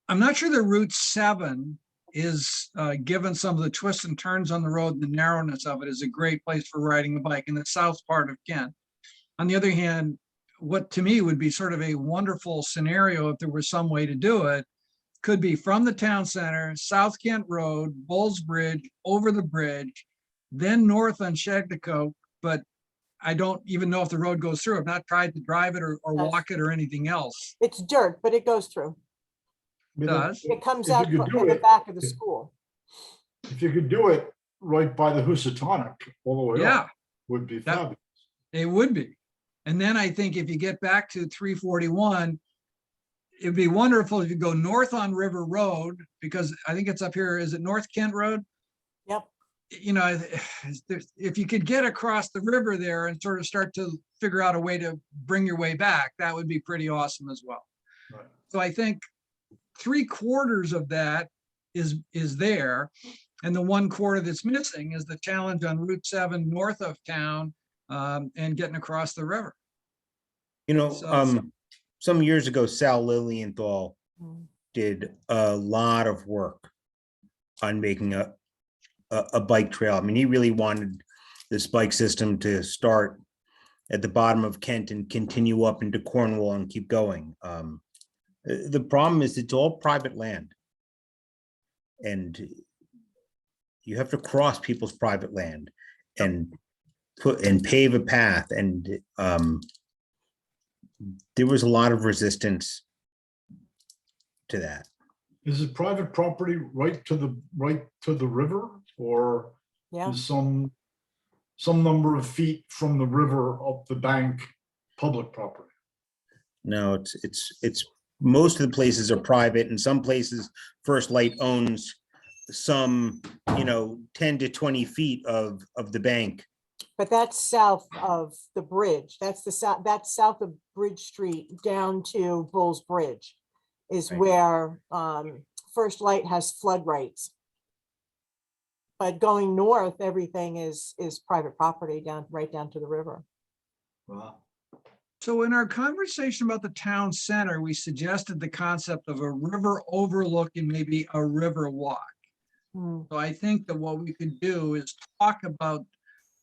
I'm not sure that Route 7 is, given some of the twists and turns on the road, the narrowness of it, is a great place for riding a bike in the south part of Kent. On the other hand, what to me would be sort of a wonderful scenario, if there was some way to do it, could be from the town center, South Kent Road, Bulls Bridge, over the bridge, then north on Shagdacoke, but I don't even know if the road goes through. I've not tried to drive it or Yes. walk it or anything else. It's dirt, but it goes through. I mean, Does. It comes If you out could do in the it- back of the if- school. If you could do it right by the Housatonic all the way Yeah, up, would be That- fabulous. it would be. And then I think if you get back to 341, it'd be wonderful if you go north on River Road, because I think it's up here, is it North Kent Road? Yep. You know, if you could get across the river there and sort of start to figure out a way to bring your way back, that would be pretty awesome as well. Right. So I think 3/4 of that is there. And the 1/4 that's missing is the challenge on Route 7 north of town, and getting across the river. You know, So- some years ago, Sal Lilienthal Mm. did a lot of work on making a bike trail. I mean, he really wanted this bike system to start at the bottom of Kent and continue up into Cornwall and keep going. The problem is it's all private land. And you have to cross people's private land and pave a path. And there was a lot of resistance to that. Is it private property right to the river, or Yeah, is some number of feet from the river up the bank public property? No, it's most of the places are private, and some places First Light owns some, 10 to 20 feet of the bank. but that's south of the bridge. That's south of Bridge Street down to Bulls Bridge is Right. where First Light has flood rights. But going north, everything is private property right down to the river. Wow. So in our conversation about the town center, we suggested the concept of a river overlook and maybe a river walk. Hmm. So I think that what we could do is talk about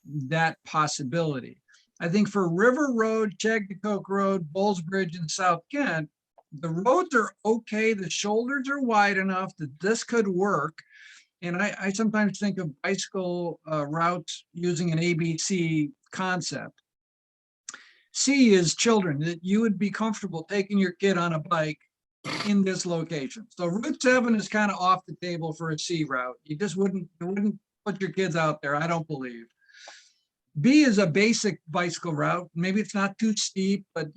that possibility. I think for River Road, Chagdacoke Road, Bulls Bridge, and South Kent, the roads are okay. The shoulders are wide enough that this could work. And I sometimes think of bicycle routes using an ABC concept. C is children, that you would be comfortable taking your kid on a bike in this location. So Route 7 is kind of off the table for a C route. You just wouldn't put your kids out there, I don't believe. B is a basic bicycle route. Maybe it's not too steep, but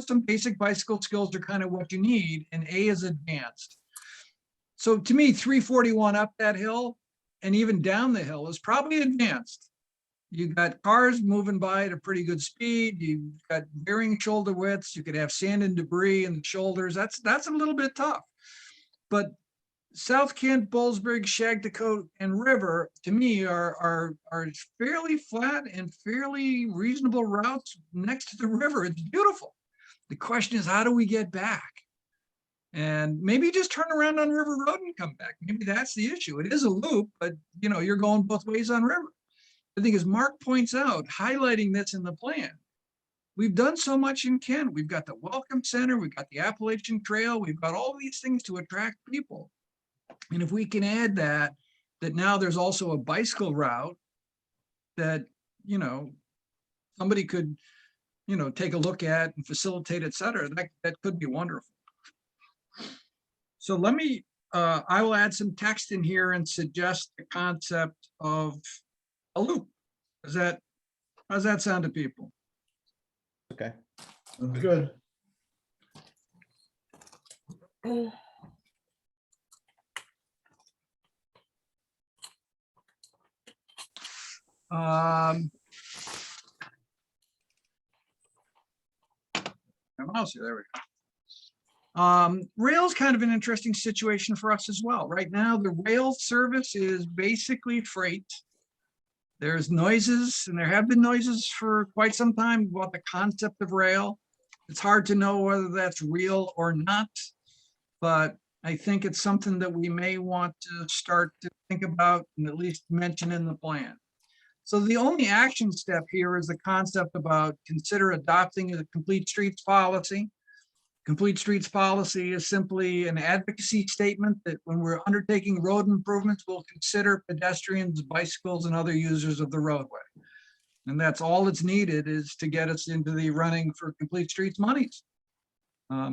some basic bicycle skills are kind of what you need. And A is advanced. So to me, 341 up that hill and even down the hill is probably advanced. You got cars moving by at a pretty good speed. You've got varying shoulder widths. You could have sand and debris in the shoulders. That's a little bit tough. But South Kent, Bullsbridge, Shagdacoke, and River, to me, are fairly flat and fairly reasonable routes next to the river. It's beautiful. The question is, how do we get back? And maybe just turn around on River Road and come back. Maybe that's the issue. It is a loop, but you know, you're going both ways on River. The thing is, Mark points out, highlighting this in the plan, we've done so much in Kent. We've got the Welcome Center, we've got the Appalachian Trail, we've got all these things to attract people. And if we can add that now there's also a bicycle route that, you know, somebody could, you know, take a look at and facilitate, et cetera, that could be wonderful. So let me, I will add some text in here and suggest the concept of a loop. How's that sound to people? Okay. That's good. Mouse here, there we go. Rail's kind of an interesting situation for us as well. Right now, the rail service is basically freight. There's noises, and there have been noises for quite some time about the concept of rail. It's hard to know whether that's real or not, but I think it's something that we may want to start to think about and at least mention in the plan. So the only action step here is the concept about consider adopting a complete streets policy. Complete streets policy is simply an advocacy statement that when we're undertaking road improvements, we'll consider pedestrians, bicycles, and other users of the roadway. And that's all that's needed is to get us into the running for complete streets monies.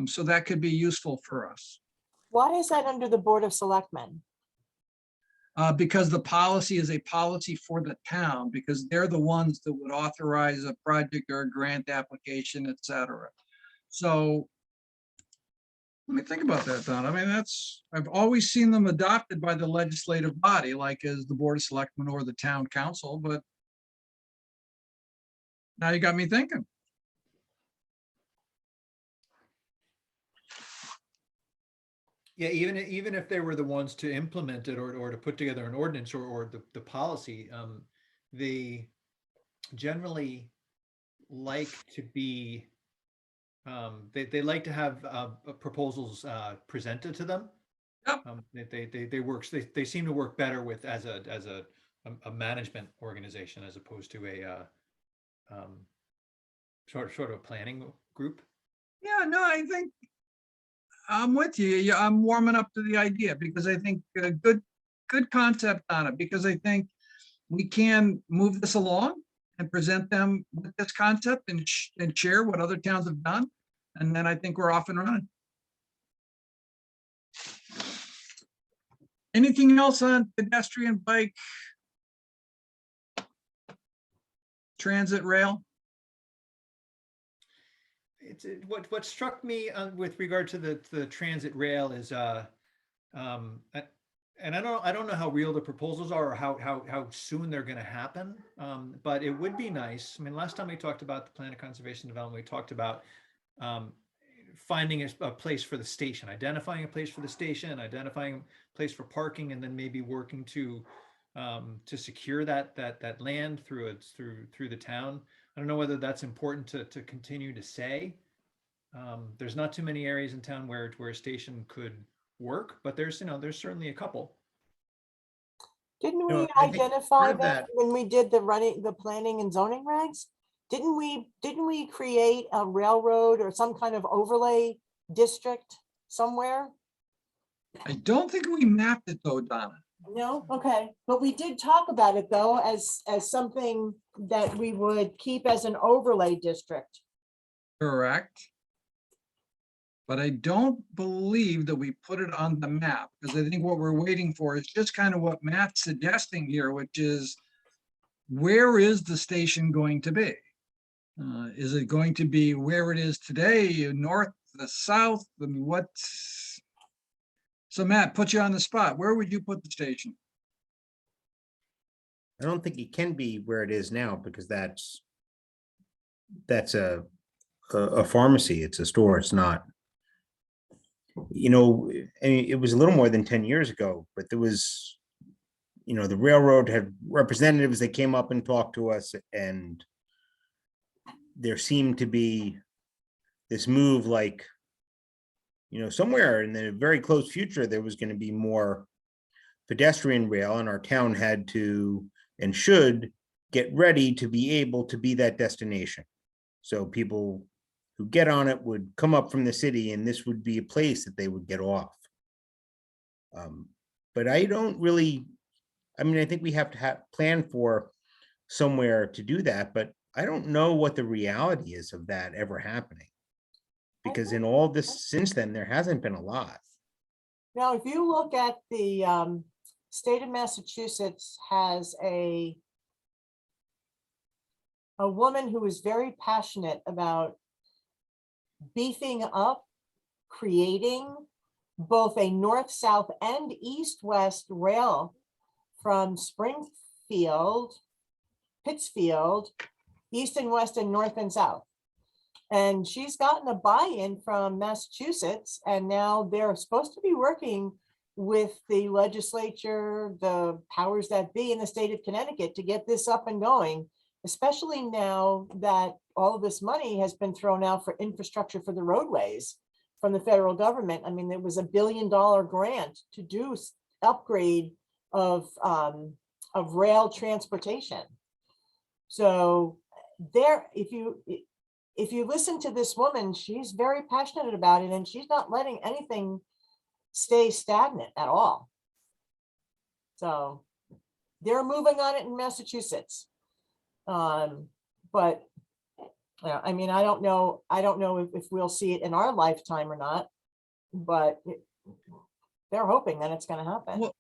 So that could be useful for us. Why is that under the Board of Selectmen? Because the policy is a policy for the town, because they're the ones that would authorize a project or a grant application, et cetera. So let me think about that, Don. I mean, I've always seen them adopted by the legislative body, like as the Board of Selectmen or the town council, but now you got me thinking. Yeah, even if they were the ones to implement it or to put together an ordinance or the policy, they generally like to be, they like to have proposals presented to them. Yep. They seem to work better with as a management organization as opposed to a sort of a planning group. Yeah, no, I think I'm with you. Yeah, I'm warming up to the idea because I think a good concept on it, because I think we can move this along and present them with this concept and share what other towns have done. And then I think we're off and running. Anything else on pedestrian, bike, transit, rail? What struck me with regard to the transit rail is and I don't know how real the proposals are or how soon they're going to happen, but it would be nice. I mean, last time we talked about the plan of conservation development, we talked about finding a place for the station, identifying a place for the station, identifying a place for parking, and then maybe working to secure that land through the town. I don't know whether that's important to continue to say. There's not too many areas in town where a station could work, but there's certainly a couple. Didn't No, we I think identify part of that that- when we did the planning and zoning regs? Didn't we create a railroad or some kind of overlay district somewhere? I don't think we mapped it though, Donna. No, okay, but we did talk about it though, as something that we would keep as an overlay district. Correct. But I don't believe that we put it on the map, because I think what we're waiting for is just kind of what Matt's suggesting here, which is where is the station going to be? Is it going to be where it is today, north, the south? I mean, what's... So Matt, put you on the spot. Where would you put the station? I don't think it can be where it is now because that's a pharmacy. It's a store. It's not. You know, I mean, it was a little more than 10 years ago, but there was, you know, the railroad had representatives that came up and talked to us, and there this move, like, somewhere in the very close future, there was going to be more pedestrian rail, and our town had to and should get ready to be able to be that destination. So people who get on it would come up from the city, and this would be a place that they would get off. But I don't really, I think we have to plan for somewhere to do that, but I don't know what the reality is of that ever happening. Because in all this since then, there hasn't been a lot. Now, if you look at the state of Massachusetts has a woman who is very passionate about beefing up, creating both a north, south, and east-west rail from Springfield, Pittsfield, east and west and north and south. And she's gotten a buy-in from Massachusetts, and now they're supposed to be working with the legislature, the powers that be in the state of Connecticut to get this up and going, especially now that all of this money has been thrown out for infrastructure for the roadways from the federal government. I mean, there was $1 billion grant to do upgrade of rail transportation. So there, if you listen to this woman, she's very passionate about it, and she's not letting anything stay stagnant at all. So they're moving on it in Massachusetts. But I mean, I don't know if we'll see it in our lifetime or not, but they're hoping that it's going to happen. Well,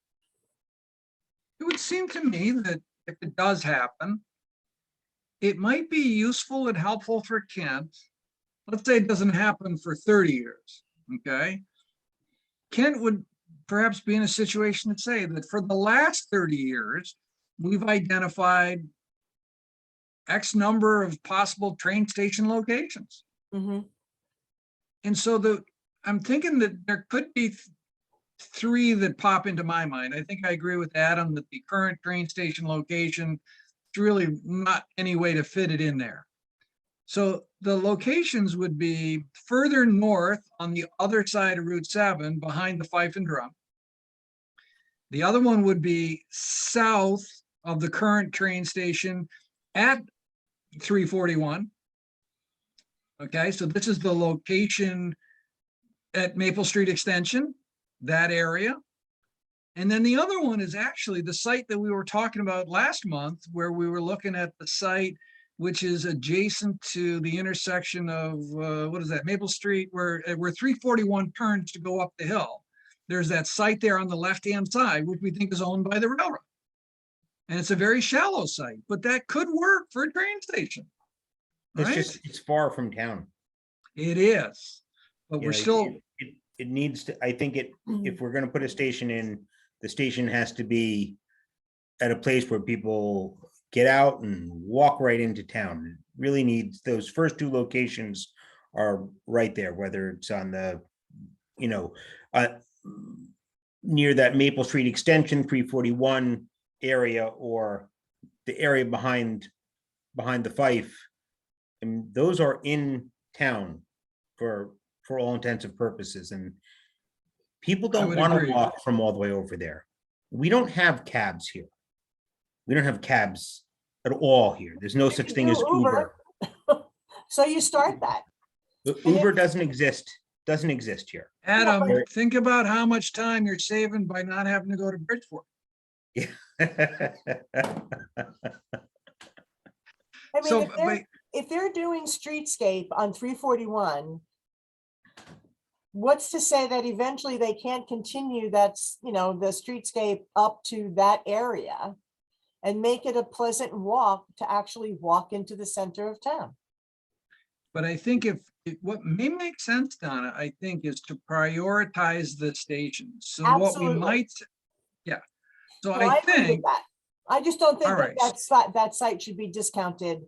it would seem to me that if it does happen, it might be useful and helpful for Kent. Let's say it doesn't happen for 30 years, okay? Kent would perhaps be in a situation to say that for the last 30 years, we've identified X number of possible train station locations. Mhm. And so I'm thinking that there could be three that pop into my mind. I think I agree with Adam that the current train station location, it's really not any way to fit it in there. So the locations would be further north on the other side of Route 7 behind the Fife and Drum. The other one would be south of the current train station at 341. Okay, so this is the location at Maple Street Extension, that area. And then the other one is actually the site that we were talking about last month, where we were looking at the site which is adjacent to the intersection of, what is that, Maple Street, where 341 turns to go up the hill. There's that site there on the left-hand side, which we think is owned by the railroad. And it's a very shallow site, but that could work for a train station. It's Right? just, it's far from town. It is, but You we're know, still, it needs to, I think if we're gonna put a station in, the station has to be at a place where people get out and walk right into town. It really needs, those first two locations are right there, whether it's on the, near that Maple Street Extension, 341 area, or the area behind the Fife. And those are in town for all intents and purposes, and people I don't would want to agree. walk from all the way over there. We don't have cabs here. We don't have cabs at all here. There's no such thing as Uber. So you start that. Uber doesn't exist here. Adam, Right. think about how much time you're saving by not having to go to Bridgeport. I mean, So, but if they're doing streetscape on 341, what's to say that eventually they can't continue that's, the streetscape up to that area and make it a pleasant walk to actually walk into the center of town? But I think what may make sense, Donna, I think, is to prioritize the stations. So what we Absolutely. might, yeah. So No, I agree with think, that. I just don't think All that right. that site should be discounted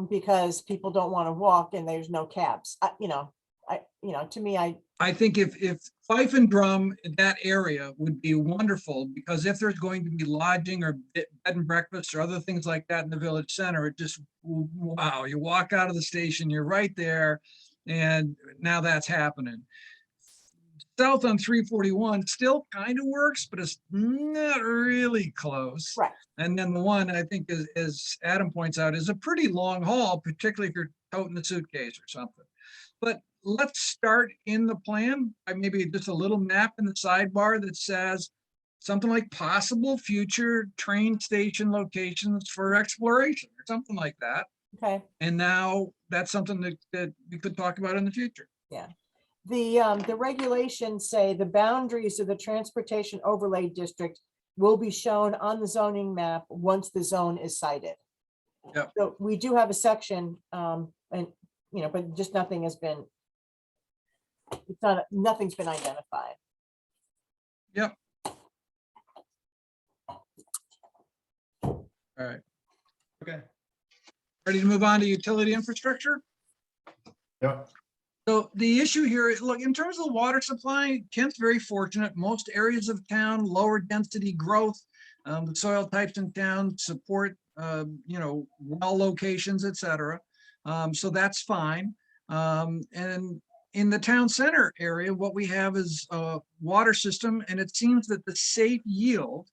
because people don't want to walk and there's no cabs. To me, I think if Fife and Drum, that area would be wonderful, because if there's going to be lodging or bed and breakfast or other things like that in the village center, it just, wow, you walk out of the station, you're right there. And now that's happening. South on 341 still kind of works, but it's not really close. Right. And then the one I think is, as Adam points out, is a pretty long haul, particularly if you're toting a suitcase or something. But let's start in the plan by maybe just a little map in the sidebar that says something like possible future train station locations for exploration or something like that. Okay. And now that's something that we could talk about in the future. The regulations say the boundaries of the transportation overlay district will be shown on the zoning map once the zone is cited. Yep. So we do have a section, and, you know, but just nothing has been, it's not, nothing's been identified. Yep. All right. Okay. Ready to move on to utility infrastructure? Yeah, So the issue here, look, in terms of the water supply, Kent's very fortunate. Most areas of town, lower density growth. The soil types in town support, you know, well locations, et cetera. So that's fine. And in the town center area, what we have is a water system, and it seems that the safe yield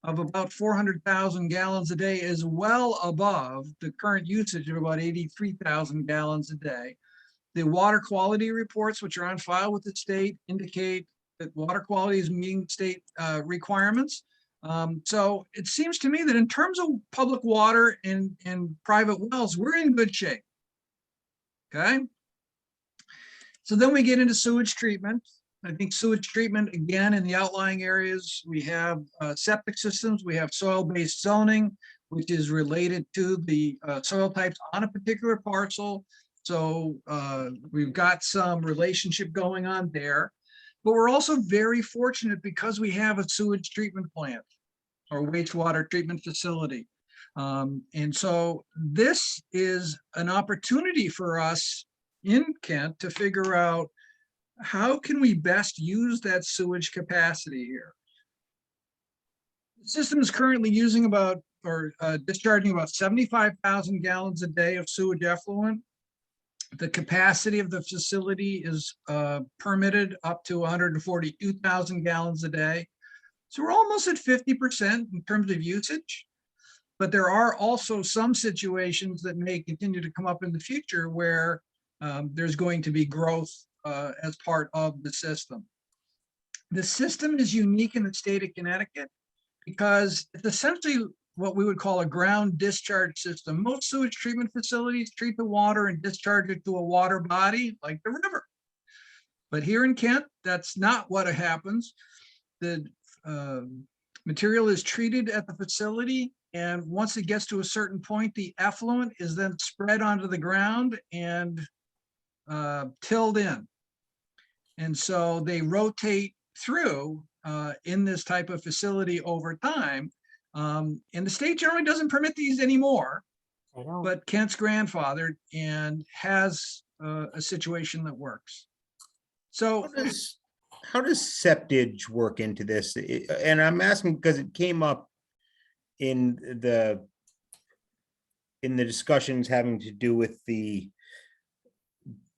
of about 400,000 gallons a day is well above the current usage of about 83,000 gallons a day. The water quality reports, which are on file with the state, indicate that water quality is meeting state requirements. So it seems to me that in terms of public water and private wells, we're in good shape. Okay. So then we get into sewage treatment. I think sewage treatment, again, in the outlying areas, we have septic systems, we have soil-based zoning, which is related to the soil types on a particular parcel. So we've got some relationship going on there, but we're also very fortunate because we have a sewage treatment plant or wastewater treatment facility. And so this is an opportunity for us in Kent to figure out how can we best use that sewage capacity here. The system is currently using about, or discharging about 75,000 gallons a day of sewage effluent. The capacity of the facility is permitted up to 142,000 gallons a day. So we're almost at 50% in terms of usage. But there are also some situations that may continue to come up in the future where there's going to be growth as part of the system. The system is unique in the state of Connecticut because it's essentially what we would call a ground discharge system. Most sewage treatment facilities treat the water and discharge it to a water body like the river. But here in Kent, that's not what happens. The material is treated at the facility, and once it gets to a certain point, the effluent is then spread onto the ground and tilled in. And so they rotate through in this type of facility over time. And the state generally doesn't permit these anymore, I don't. but Kent's grandfathered and has a situation that works. So How does septage work into this? And I'm asking because it came up in the discussions having to do with the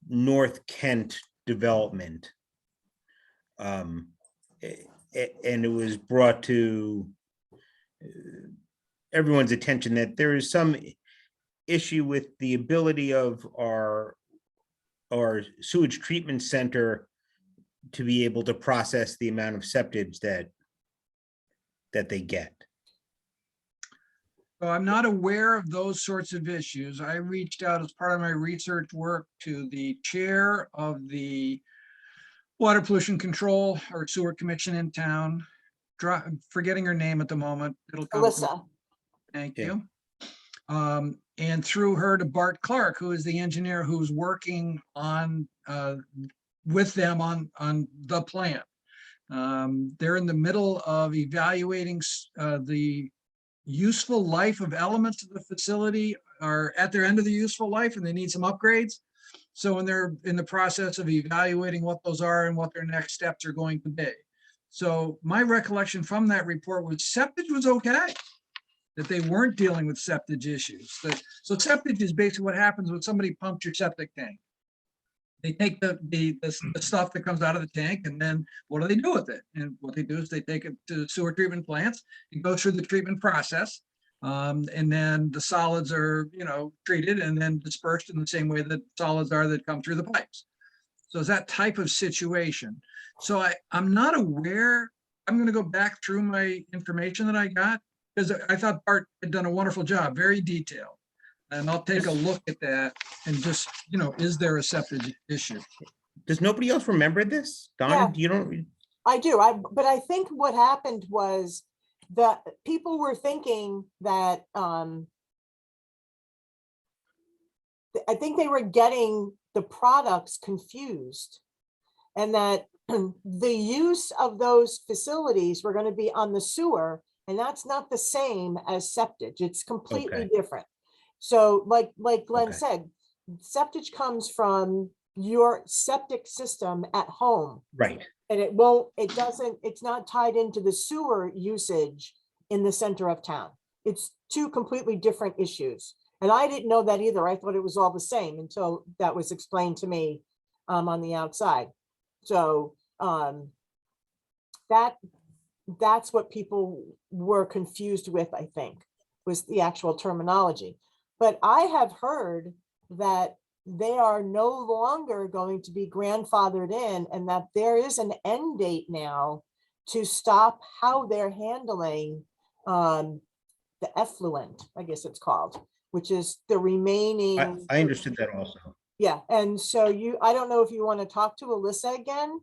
North Kent development. And it was brought to everyone's attention that there is some issue with the ability of our sewage treatment center to be able to process the amount of septage that they get. So I'm not aware of those sorts of issues. I reached out as part of my research work to the chair of the Water Pollution Control or Sewer Commission in town. Forgetting her name at the moment. It'll come. Alyssa. Thank Yeah. you. And through her to Bart Clark, who is the engineer who's working on with them on the plan. They're in the middle of evaluating the useful life of elements of the facility are at their end of the useful life and they need some upgrades. So when they're in the process of evaluating what those are and what their next steps are going to be. So my recollection from that report was septage was okay, that they weren't dealing with septage issues. So septage is basically what happens when somebody pumps your septic tank. They take the stuff that comes out of the tank, and then what do they do with it? And what they do is they take it to sewer treatment plants. It goes through the treatment process. And then the solids are, treated and then dispersed in the same way that solids are that come through the pipes. So it's that type of situation. So I'm not aware, I'm gonna go back through my information that I got, because I thought Bart had done a wonderful job, very detailed. And I'll take a look at that and just, is there a septic issue? Does nobody else remember this? Yeah. Donna, you don't, I do, but I think what happened was that people were thinking that, I think they were getting the products confused. And that the use of those facilities were gonna be on the sewer, and that's not the same as septage. It's completely Okay. different. So like Glenn Okay. said, septage comes from your septic system at home. right. And it's not tied into the sewer usage in the center of town. It's two completely different issues. And I didn't know that either. I thought it was all the same until that was explained to me on the outside. So that's what people were confused with, I think, was the actual terminology. But I have heard that they are no longer going to be grandfathered in, and that there is an end date now to stop how they're handling the effluent, I guess it's called, which is the remaining. I understood that also. Yeah, and so I don't know if you want to talk to Alyssa again,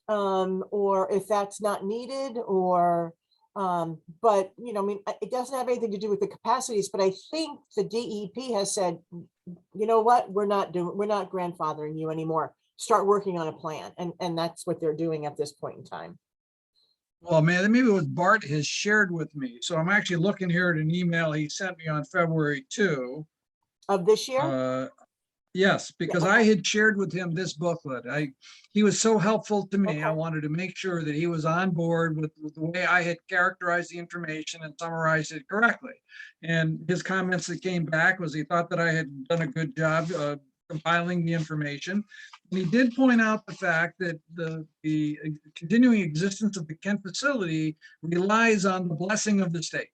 or if that's not needed, or, but, I mean, it doesn't have anything to do with the capacities, but I think the DEP has said, you know what, we're not grandfathering you anymore. Start working on a plan, and that's what they're doing at this point in time. Well, man, maybe what Bart has shared with me. So I'm actually looking here at an email he sent me on February 2. Of this year? Yes, because I had shared with him this booklet. He was so helpful to me. I Okay. wanted to make sure that he was on board with the way I had characterized the information and summarized it correctly. And his comments that came back was he thought that I had done a good job compiling the information. And he did point out the fact that the continuing existence of the Kent facility relies on the blessing of the state.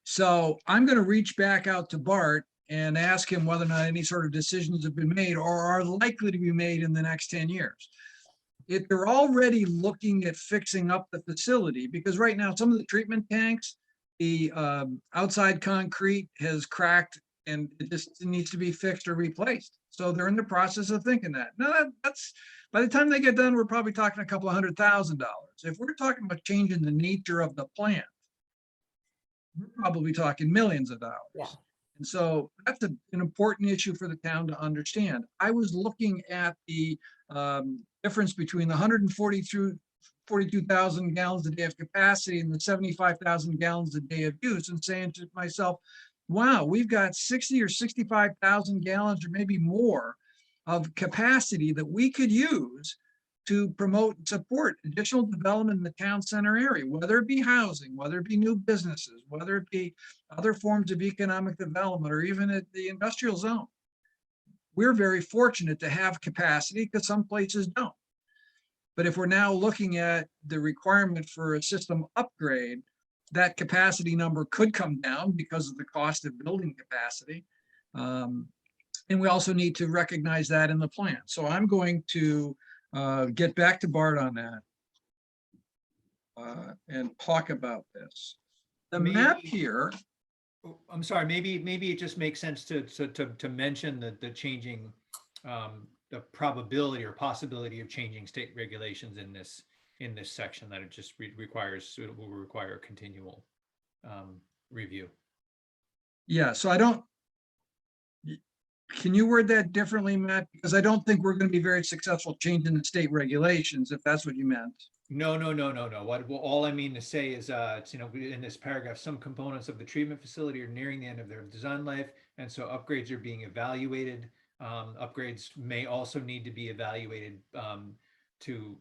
So I'm going to reach back out to Bart and ask him whether or not any sort of decisions have been made or are likely to be made in the next 10 years. If they're already looking at fixing up the facility, because right now some of the treatment tanks, the outside concrete has cracked and it just needs to be fixed or replaced. So they're in the process of thinking that. Now that's, by the time they get done, we're probably talking a couple of $100,000. If we're talking about changing the nature of the plant, we're probably talking millions of dollars. Yeah. And so that's an important issue for the town to understand. I was looking at the difference between the 142,000 gallons a day of capacity and the 75,000 gallons a day of use, and saying to myself, wow, we've got 60 or 65,000 gallons or maybe more of capacity that we could use to promote and support additional development in the town center area, whether it be housing, whether it be new businesses, whether it be other forms of economic development, or even at the industrial zone. We're very fortunate to have capacity because some places don't. But if we're now looking at the requirement for a system upgrade, that capacity number could come down because of the cost of building capacity. And we also need to recognize that in the plan. So I'm going to get back to Bart on that and talk about this. The map Maybe- here, Oh, I'm sorry, maybe it just makes sense to mention the changing, the probability or possibility of changing state regulations in this section, that it just will require a continual review. yeah, so can you word that differently, Matt? Because I don't think we're going to be very successful changing the state regulations, if that's what you meant. No. All I mean to say is, it's, in this paragraph, some components of the treatment facility are nearing the end of their design life, and so upgrades are being evaluated. Upgrades may also need to be evaluated to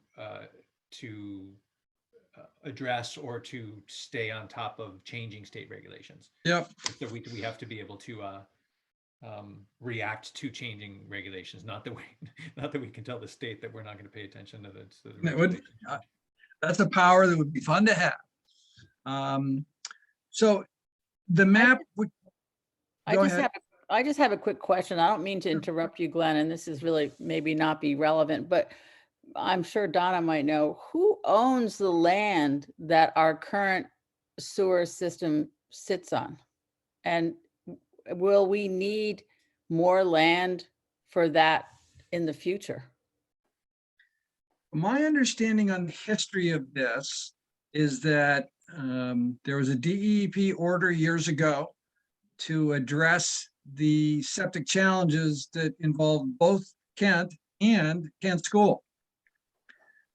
address or to stay on top of changing state regulations. Yep. So we have to be able to react to changing regulations. Not that we, not that we can tell the state that we're not going to pay attention to the It would- regulations. That's a power that would be fun to have. So the map would, I Go just ahead. have, I just have a quick question. I don't mean to interrupt you, Glenn, and this is really maybe not be relevant, but I'm sure Donna might know, who owns the land that our current sewer system sits on? And will we need more land for that in the future? my understanding on the history of this is that there was a DEP order years ago to address the septic challenges that involved both Kent and Kent School.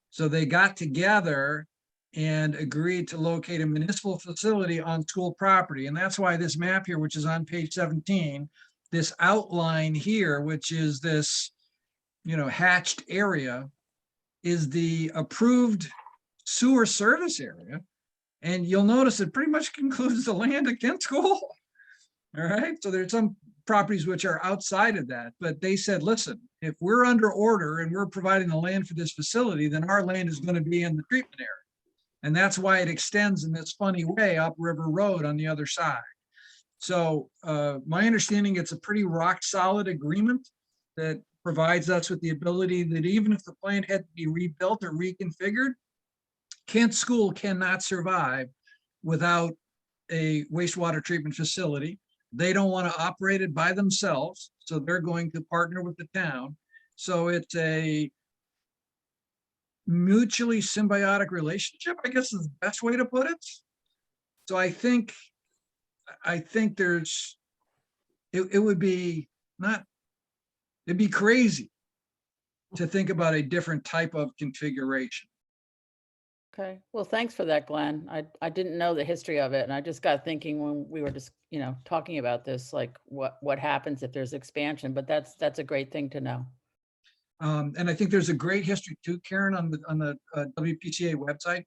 So they got together and agreed to locate a municipal facility on school property. And that's why this map here, which is on page 17, this outline here, which is this, hatched area, is the approved sewer service area. And you'll notice it pretty much includes the land at Kent School. All right, so there's some properties which are outside of that, but they said, listen, if we're under order and we're providing the land for this facility, then our land is going to be in the treatment area. And that's why it extends in this funny way up River Road on the other side. So my understanding, it's a pretty rock solid agreement that provides us with the ability that even if the plant had to be rebuilt or reconfigured, Kent School cannot survive without a wastewater treatment facility. They don't want to operate it by themselves, so they're going to partner with the town. So it's a mutually symbiotic relationship, I guess is the best way to put it. So I think there's, it would be not, it'd be crazy to think about a different type of configuration. Okay, well, thanks for that, Glenn. I didn't know the history of it, and I just got thinking when we were just, talking about this, like what happens if there's expansion, but that's a great thing to know. And I think there's a great history too, Karen, on the WPCA website.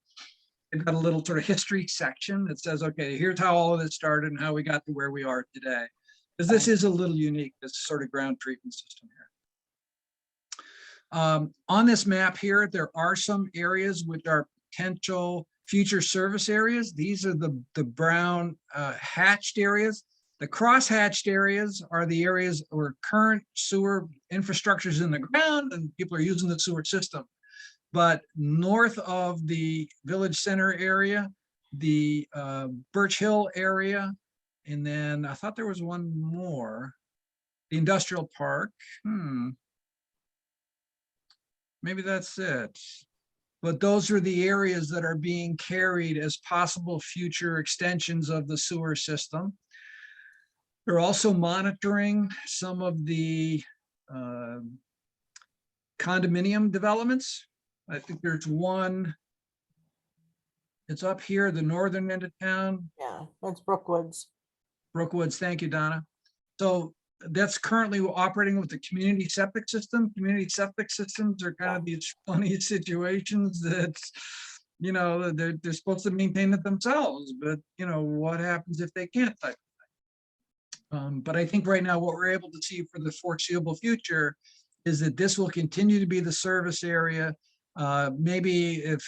They've got a little sort of history section that says, okay, here's how all of this started and how we got to where we are today. Because this is a little unique, this sort of ground treatment system here. On this map here, there are some areas which are potential future service areas. These are the brown hatched areas. The cross-hatched areas are the areas where current sewer infrastructure is in the ground and people are using the sewer system. But north of the village center area, the Birch Hill area, and then I thought there was one more, the industrial park. Maybe that's it. But those are the areas that are being carried as possible future extensions of the sewer system. They're also monitoring some of the condominium developments. I think there's one, it's up here, the northern end of town. Yeah, that's Brookwoods. Brookwoods, thank you, Donna. So that's currently operating with the community septic system. Community septic systems are kind of these funny situations that, they're supposed to maintain it themselves, but what happens if they can't type of thing? But I think right now what we're able to see for the foreseeable future is that this will continue to be the service area. Maybe if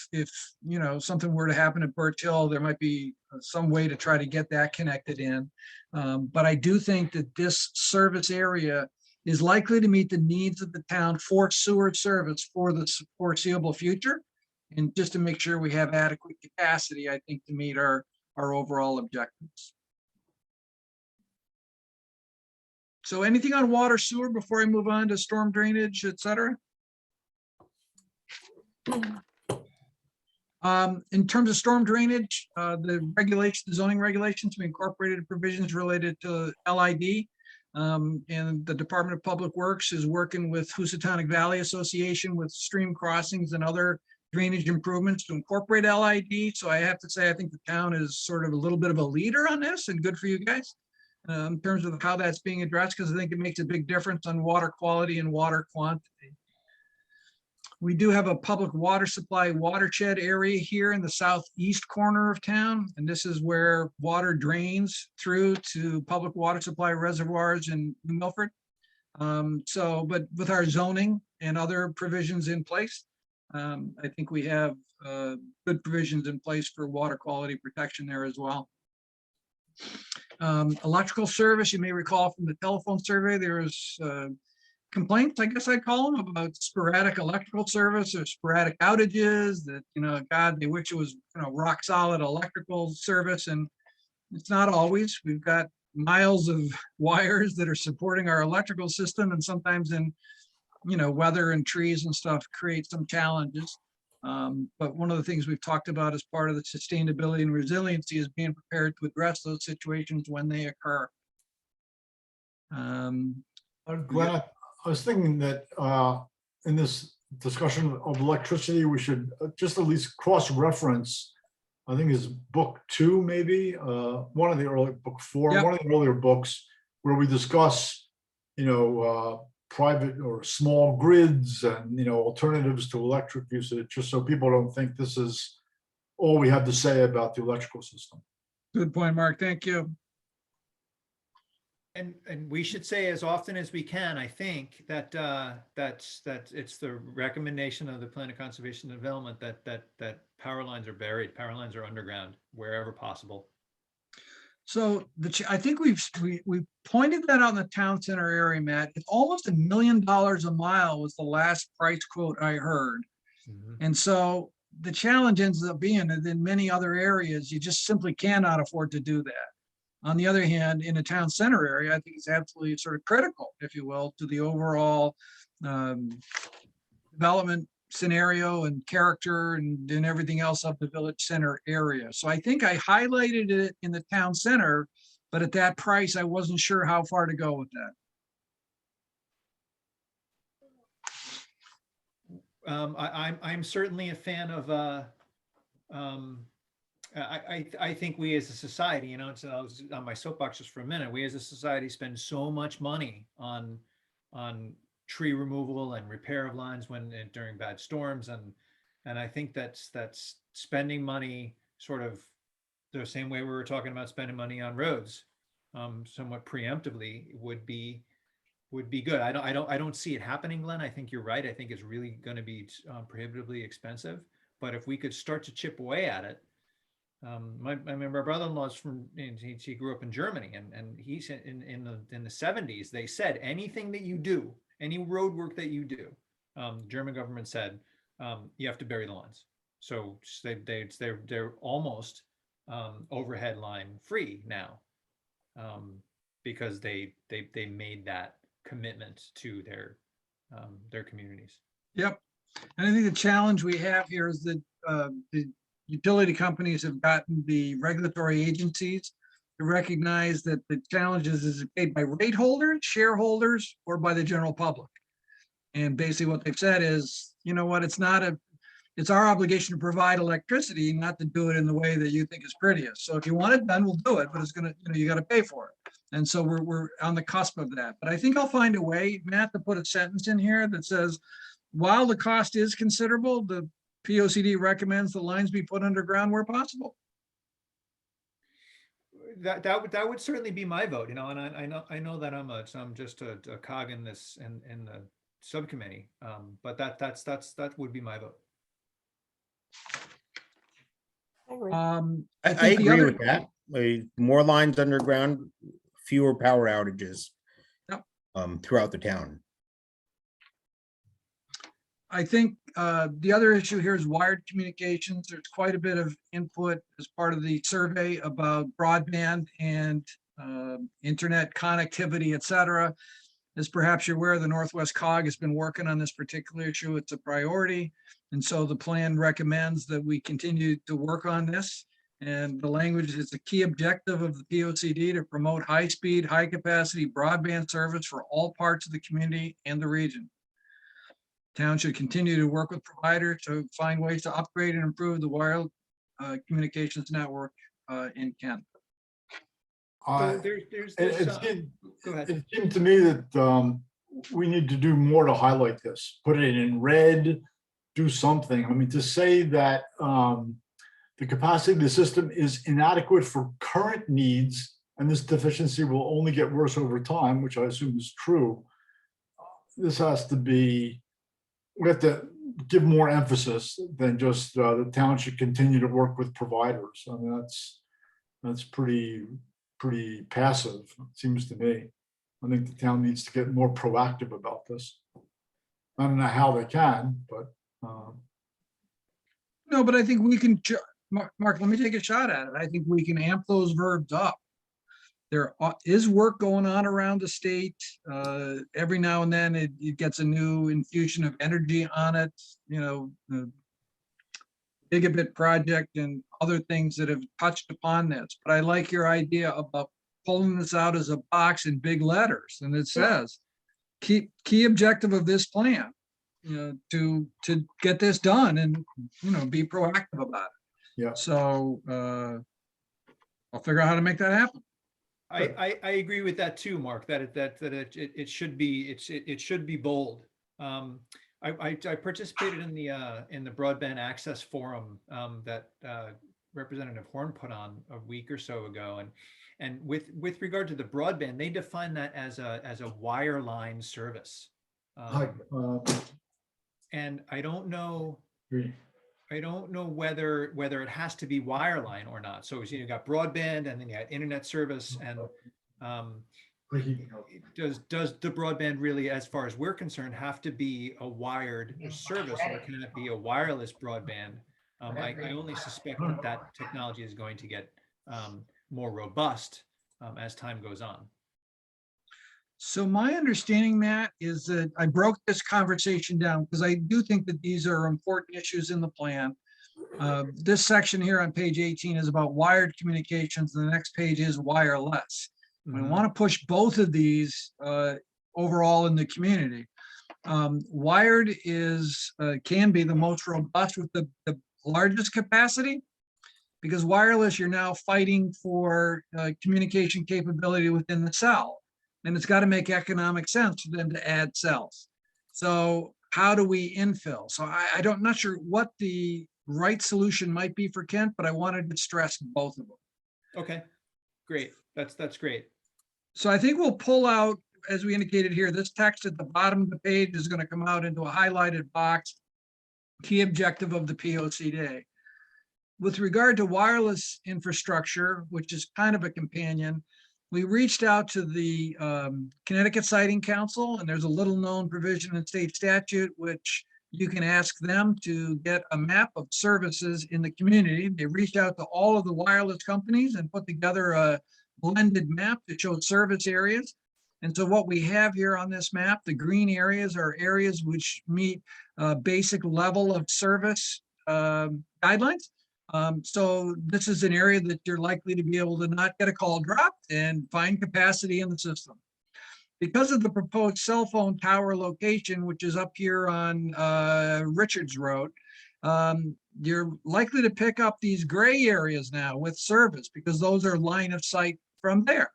something were to happen at Birch Hill, there might be some way to try to get that connected in. But I do think that this service area is likely to meet the needs of the town for sewer service for the foreseeable future. And just to make sure we have adequate capacity, I think, to meet our overall objectives. So anything on water sewer before I move on to storm drainage, et cetera? In terms of storm drainage, the zoning regulations, we incorporated provisions related to LID. And the Department of Public Works is working with Housatonic Valley Association with stream crossings and other drainage improvements to incorporate LID. So I have to say, I think the town is sort of a little bit of a leader on this, and good for you guys in terms of how that's being addressed, because I think it makes a big difference on water quality and water quantity. We do have a public water supply watershed area here in the southeast corner of town. And this is where water drains through to public water supply reservoirs in New Milford. But with our zoning and other provisions in place, I think we have good provisions in place for water quality protection there as well. Electrical service, you may recall from the telephone survey, there was complaints, I guess I'd call them, about sporadic electrical service or sporadic outages that, God, they wish it was, rock solid electrical service. And it's not always. We've got miles of wires that are supporting our electrical system, and sometimes in, weather and trees and stuff create some challenges. But one of the things we've talked about as part of the sustainability and resiliency is being prepared to address those situations when they occur. Glenn, I was thinking that in this discussion of electricity, we should just at least cross-reference, I think it's book 2, maybe, one of the early, book 4, Yep. one of the earlier books where we discuss, private or small grids and, alternatives to electric usage, just so people don't think this is all we have to say about the electrical system. Good point, Mark. Thank you. And we should say as often as we can, I think, that that it's the recommendation of the Plan of Conservation and Development that power lines are buried, power lines are underground wherever possible. So I think we pointed that out in the town center area, Matt. It's almost $1 million a mile was the last price quote I heard. And so the challenge ends up being that in many other areas, you just simply cannot afford to do that. On the other hand, in a town center area, I think it's absolutely sort of critical, if you will, to the overall development scenario and character and everything else of the village center area. So I think I highlighted it in the town center, but at that price, I wasn't sure how far to go with that. I'm certainly a fan of I think we as a society, so I was on my soapbox just for a minute, we as a society spend so much money on tree removal and repair of lines during bad storms, and I think that's spending money sort of the same way we were talking about spending money on roads, somewhat preemptively would be good. I don't see it happening, Glenn. I think you're right. I think it's really going to be prohibitively expensive, but if we could start to chip away at it. I remember my brother-in-law's he grew up in Germany, and he said in the 70s, they said anything that you do, any road work that you do, the German government said, you have to bury the lines. So they're almost overhead line free now, because they made that commitment to their communities. Yep. And I think the challenge we have here is that the utility companies have gotten the regulatory agencies to recognize that the challenges is paid by rate holders, shareholders, or by the general public. And basically what they've said is, you know what, it's our obligation to provide electricity, not to do it in the way that you think is prettiest. So if you want it done, we'll do it, but it's gonna, you got to pay for it. And so we're on the cusp of that. But I think I'll find a way, Matt, to put a sentence in here that says, while the cost is considerable, the POCD recommends the lines be put underground where possible. That would certainly be my vote, and I know that I'm just a cog in this in the subcommittee, but that would be my vote. I agree. I think the agree other- with that. More lines underground, fewer power outages. Yep. Throughout the town. I think the other issue here is wired communications. There's quite a bit of input as part of the survey about broadband and internet connectivity, et cetera. As perhaps you're aware, the Northwest COG has been working on this particular issue. It's a priority. And so the plan recommends that we continue to work on this. And the language is a key objective of the POCD to promote high-speed, high-capacity broadband service for all parts of the community and the region. Town should continue to work with providers to find ways to upgrade and improve the wired communications network in Kent. So there's go ahead. It seemed to me that we need to do more to highlight this, put it in red, do something. I mean, to say that the capacity of the system is inadequate for current needs, and this deficiency will only get worse over time, which I assume is true. This has to be, we have to give more emphasis than just the town should continue to work with providers. I mean, that's pretty passive, it seems to me. I think the town needs to get more proactive about this. I don't know how they can, but No, but I think we can, Mark, let me take a shot at it. I think we can amp those verbs up. There is work going on around the state. Every now and then it gets a new infusion of energy on it, you know, the gigabit project and other things that have touched upon this. But I like your idea about pulling this out as a box in big letters. And it says, key objective of this plan, you know, to get this done and, you know, be proactive about it. yeah. So I'll figure out how to make that happen. I agree with that too, Mark, that it should be bold. I participated in the broadband access forum that Representative Horn put on a week or so ago, and with regard to the broadband, they define that as a wireline service. And I don't know whether it has to be wireline or not. So you got broadband, and then you got internet service, and does the broadband really, as far as we're concerned, have to be a wired service, or can it be a wireless broadband? I only suspect that technology is going to get more robust as time goes on. So my understanding, Matt, is that I broke this conversation down because I do think that these are important issues in the plan. This section here on page 18 is about wired communications. The next page is wireless. We want to push both of these overall in the community. Wired can be the most robust with the largest capacity, because wireless, you're now fighting for communication capability within the cell. And it's got to make economic sense for them to add cells. So how do we infill? So I'm not sure what the right solution might be for Kent, but I wanted to stress both of them. Okay, great. That's great. So I think we'll pull out, as we indicated here, this text at the bottom of the page is going to come out into a highlighted box. Key objective of the POCD. With regard to wireless infrastructure, which is kind of a companion, we reached out to the Connecticut Siting Council, and there's a little known provision in state statute, which you can ask them to get a map of services in the community. They reached out to all of the wireless companies and put together a blended map to show service areas. And so what we have here on this map, the green areas are areas which meet basic level of service guidelines. So this is an area that you're likely to be able to not get a call dropped and find capacity in the system. Because of the proposed cell phone tower location, which is up here on Richards Road, you're likely to pick up these gray areas now with service, because those are line of sight from there.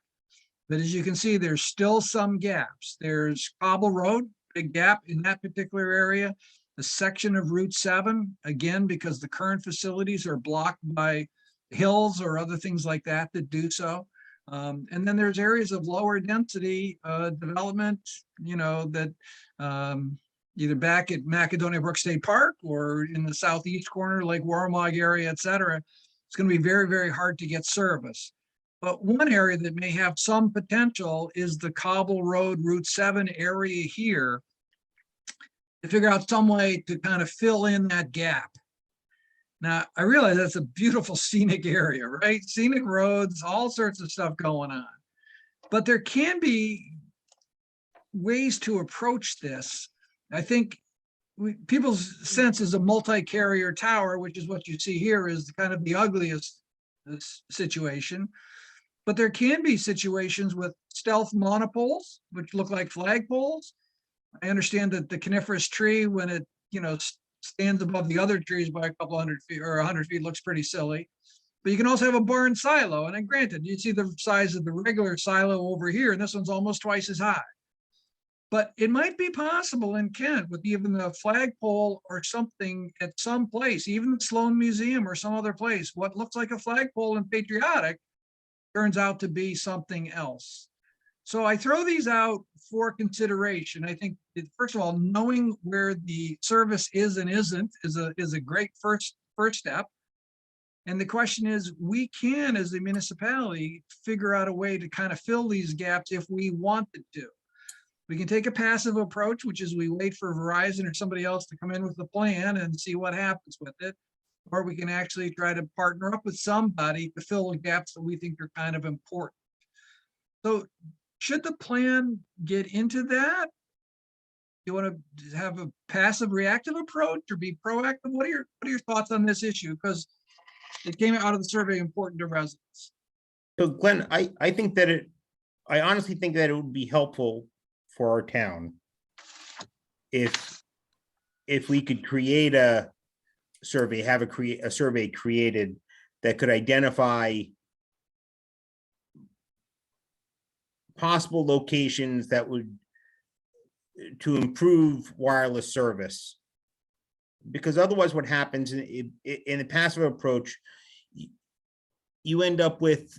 But as you can see, there's still some gaps. There's Cobble Road, big gap in that particular area. The section of Route 7, again, because the current facilities are blocked by hills or other things like that that do so. And then there's areas of lower density development, you know, that either back at Macedonia Brook State Park or in the southeast corner, Lake Warmog area, et cetera. It's going to be very, very hard to get service. But one area that may have some potential is the Cobble Road Route 7 area here, to figure out some way to kind of fill in that gap. Now, I realize that's a beautiful scenic area, right? Scenic roads, all sorts of stuff going on. But there can be ways to approach this. I think people's sense is a multi-carrier tower, which is what you see here, is kind of the ugliest situation. But there can be situations with stealth monopoles, which look like flagpoles. I understand that the coniferous tree, when it, you know, stands above the other trees by a couple 100 feet or 100 feet, looks pretty silly. But you can also have a barn silo. And then granted, you see the size of the regular silo over here, and this one's almost twice as high. But it might be possible in Kent with even a flagpole or something at some place, even the Sloan Museum or some other place, what looks like a flagpole in Patriotic turns out to be something else. So I throw these out for consideration. I think, first of all, knowing where the service is and isn't is a great first step. And the question is, we can, as a municipality, figure out a way to kind of fill these gaps if we wanted to. We can take a passive approach, which is we wait for Verizon or somebody else to come in with a plan and see what happens with it. Or we can actually try to partner up with somebody to fill the gaps that we think are kind of important. So should the plan get into that? You want to have a passive reactive approach or be proactive? What are your thoughts on this issue? Because it came out of the survey important to residents. So Glenn, I honestly think that it would be helpful for our town if we could create a survey, have a survey created that could identify possible locations that would to improve wireless service. Because otherwise what happens in the passive approach, you end up with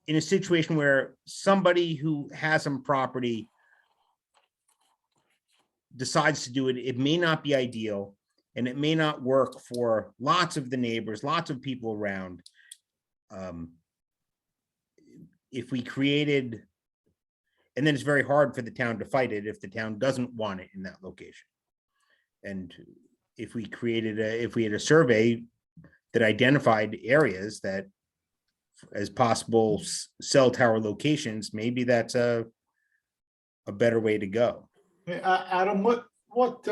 in a situation where somebody who has some property decides to do it. It may not be ideal and it may not work for lots of the neighbors, lots of people around. If we created, and then it's very hard for the town to fight it if the town doesn't want it in that location. And if we had a survey that identified areas that as possible cell tower locations, maybe that's a better way to go. Hey, Adam, what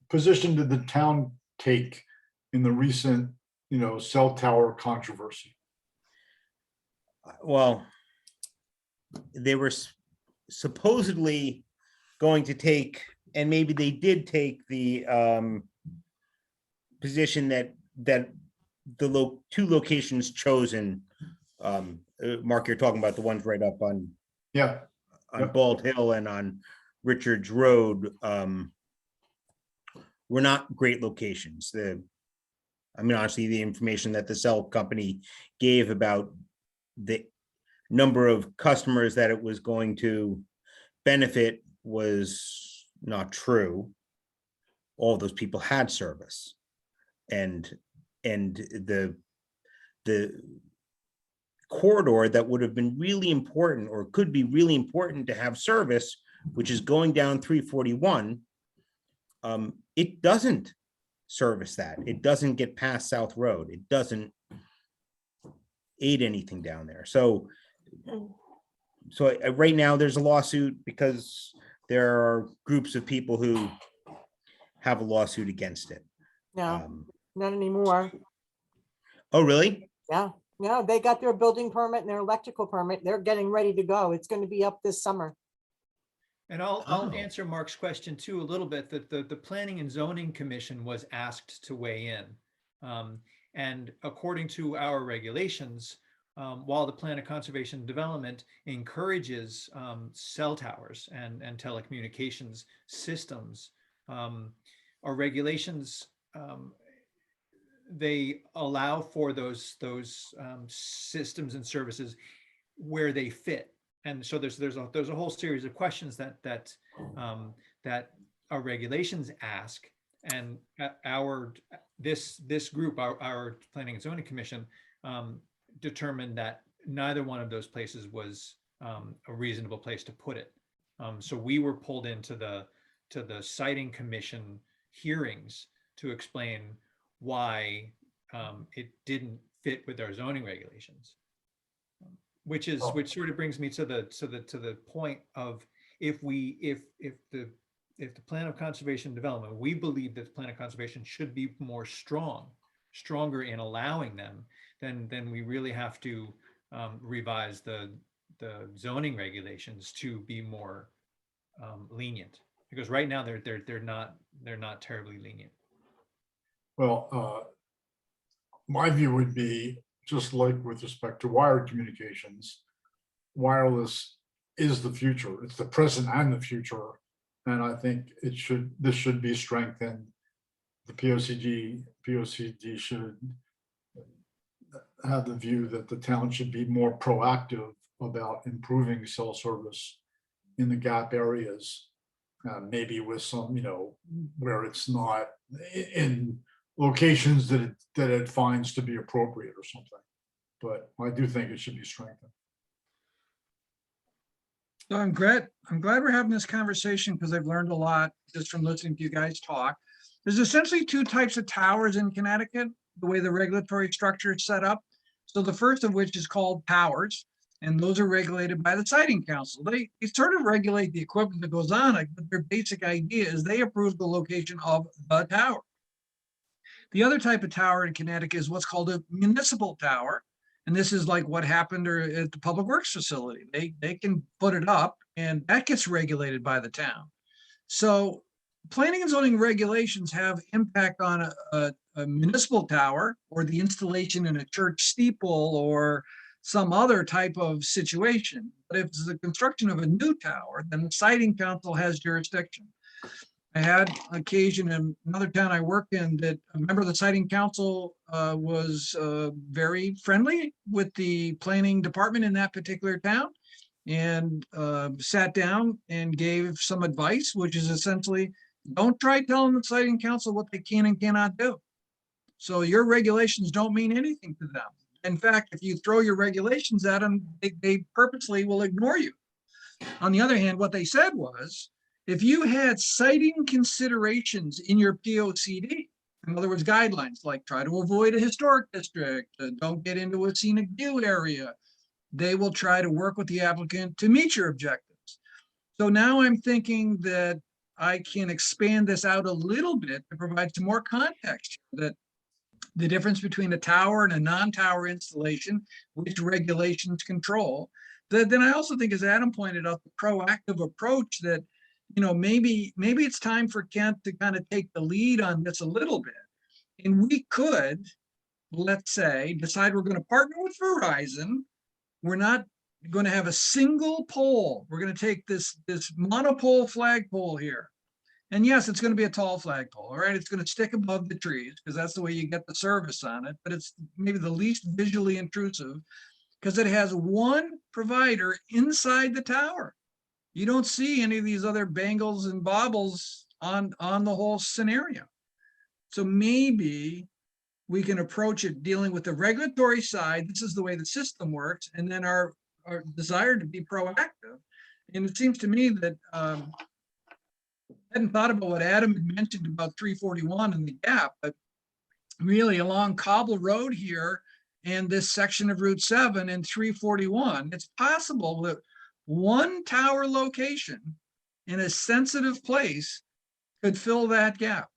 position did the town take in the recent, cell tower controversy? Well, they were supposedly going to take, and maybe they did take the position that the two locations chosen, Mark, you're talking about the ones right up on Yeah. Yep. Bald Hill and on Richards Road, were not great locations. Honestly, the information that the cell company gave about the number of customers that it was going to benefit was not true. All those people had service, and the corridor that would have been really important or could be really important to have service, which is going down 341, it doesn't service that. It doesn't get past South Road. It doesn't aid anything down there. So right now there's a lawsuit because there are groups of people who have a lawsuit against it. No, not anymore. Oh, really? Yeah, no, they got their building permit and their electrical permit. They're getting ready to go. It's going to be up this summer. And I'll Oh. answer Mark's question too a little bit, that the Planning and Zoning Commission was asked to weigh in. And according to our regulations, while the Plan of Conservation and Development encourages cell towers and telecommunications systems, our regulations, they allow for those systems and services where they fit. And so there's a whole series of questions that our regulations ask, and this group, our Planning and Zoning Commission, determined that neither one of those places was a reasonable place to put it. So we were pulled into the Siting Commission hearings to explain why it didn't fit with our zoning regulations. Which sort of brings me to the point of if the Plan of Conservation and Development, we believe that the Plan of Conservation should be more stronger in allowing them, then we really have to revise the zoning regulations to be more lenient, because right now they're not terribly lenient. Well, my view would be, just like with respect to wired communications, wireless is the future. It's the present and the future. And I think this should be strengthened. The POCD should have the view that the town should be more proactive about improving cell service in the gap areas. Maybe with some, where it's not in locations that it finds to be appropriate or something. But I do think it should be strengthened. So I'm glad we're having this conversation because I've learned a lot just from listening to you guys talk. There's essentially two types of towers in Connecticut, the way the regulatory structure is set up. So the first of which is called towers, and those are regulated by the siting council. They sort of regulate the equipment that goes on it, but their basic idea is they approve the location of the tower. The other type of tower in Connecticut is what's called a municipal tower. And this is like what happened at the Public Works facility. They can put it up and that gets regulated by the town. So planning and zoning regulations have impact on a municipal tower or the installation in a church steeple or some other type of situation. But if it's the construction of a new tower, then the siting council has jurisdiction. I had occasion in another town I worked in that a member of the siting council was very friendly with the planning department in that particular town and sat down and gave some advice, which is essentially, don't try telling the siting council what they can and cannot do. So your regulations don't mean anything to them. In fact, if you throw your regulations at them, they purposely will ignore you. On the other hand, what they said was, if you had siting considerations in your POCD, in other words, guidelines like try to avoid a historic district, don't get into a scenic view area, they will try to work with the applicant to meet your objectives. So now I'm thinking that I can expand this out a little bit to provide some more context, that the difference between a tower and a non-tower installation, which regulations control. Then I also think, as Adam pointed out, the proactive approach that, maybe it's time for Kent to kind of take the lead on this a little bit. And we could, let's say, decide we're going to partner with Verizon. We're not going to have a single pole. We're going to take this monopole flagpole here. And yes, it's going to be a tall flagpole, all right? It's going to stick above the trees because that's the way you get the service on it. But it's maybe the least visually intrusive because it has one provider inside the tower. You don't see any of these other bangles and baubles on the whole scenario. So maybe we can approach it dealing with the regulatory side. This is the way the system works. And then our desire to be proactive. And it seems to me that I hadn't thought about what Adam had mentioned about 341 and the gap, but really along Cobble Road here and this section of Route 7 and 341, it's possible that one tower location in a sensitive place could fill that gap.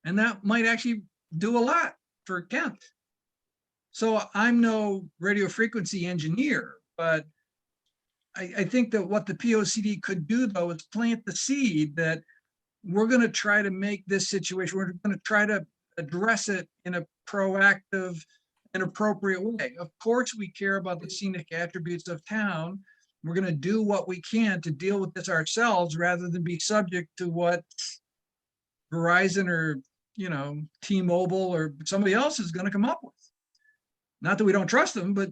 And that might actually do a lot for Kent. So I'm no radio frequency engineer, but I think that what the POCD could do, though, is plant the seed that we're going to try to make this situation, we're going to try to address it in a proactive and appropriate way. Of course, we care about the scenic attributes of town. We're going to do what we can to deal with this ourselves rather than be subject to what Verizon or, T-Mobile or somebody else is going to come up with. Not that we don't trust them, but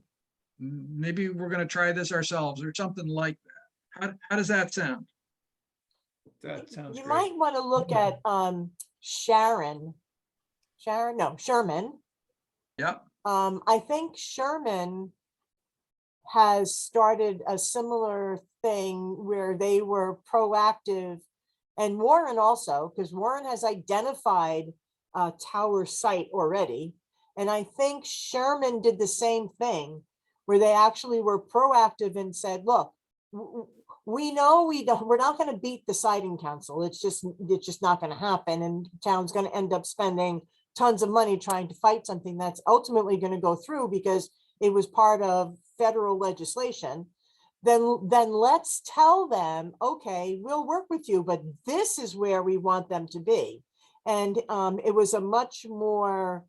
maybe we're going to try this ourselves or something like that. How does that sound? That sounds You great. might want to look at Sherman. Yeah. I think Sherman has started a similar thing where they were proactive, and Warren also, because Warren has identified a tower site already. And I think Sherman did the same thing where they actually were proactive and said, look, we know we're not going to beat the siting council. It's just not going to happen. And town's going to end up spending tons of money trying to fight something that's ultimately going to go through because it was part of federal legislation. Then let's tell them, okay, we'll work with you, but this is where we want them to be. And it was a much more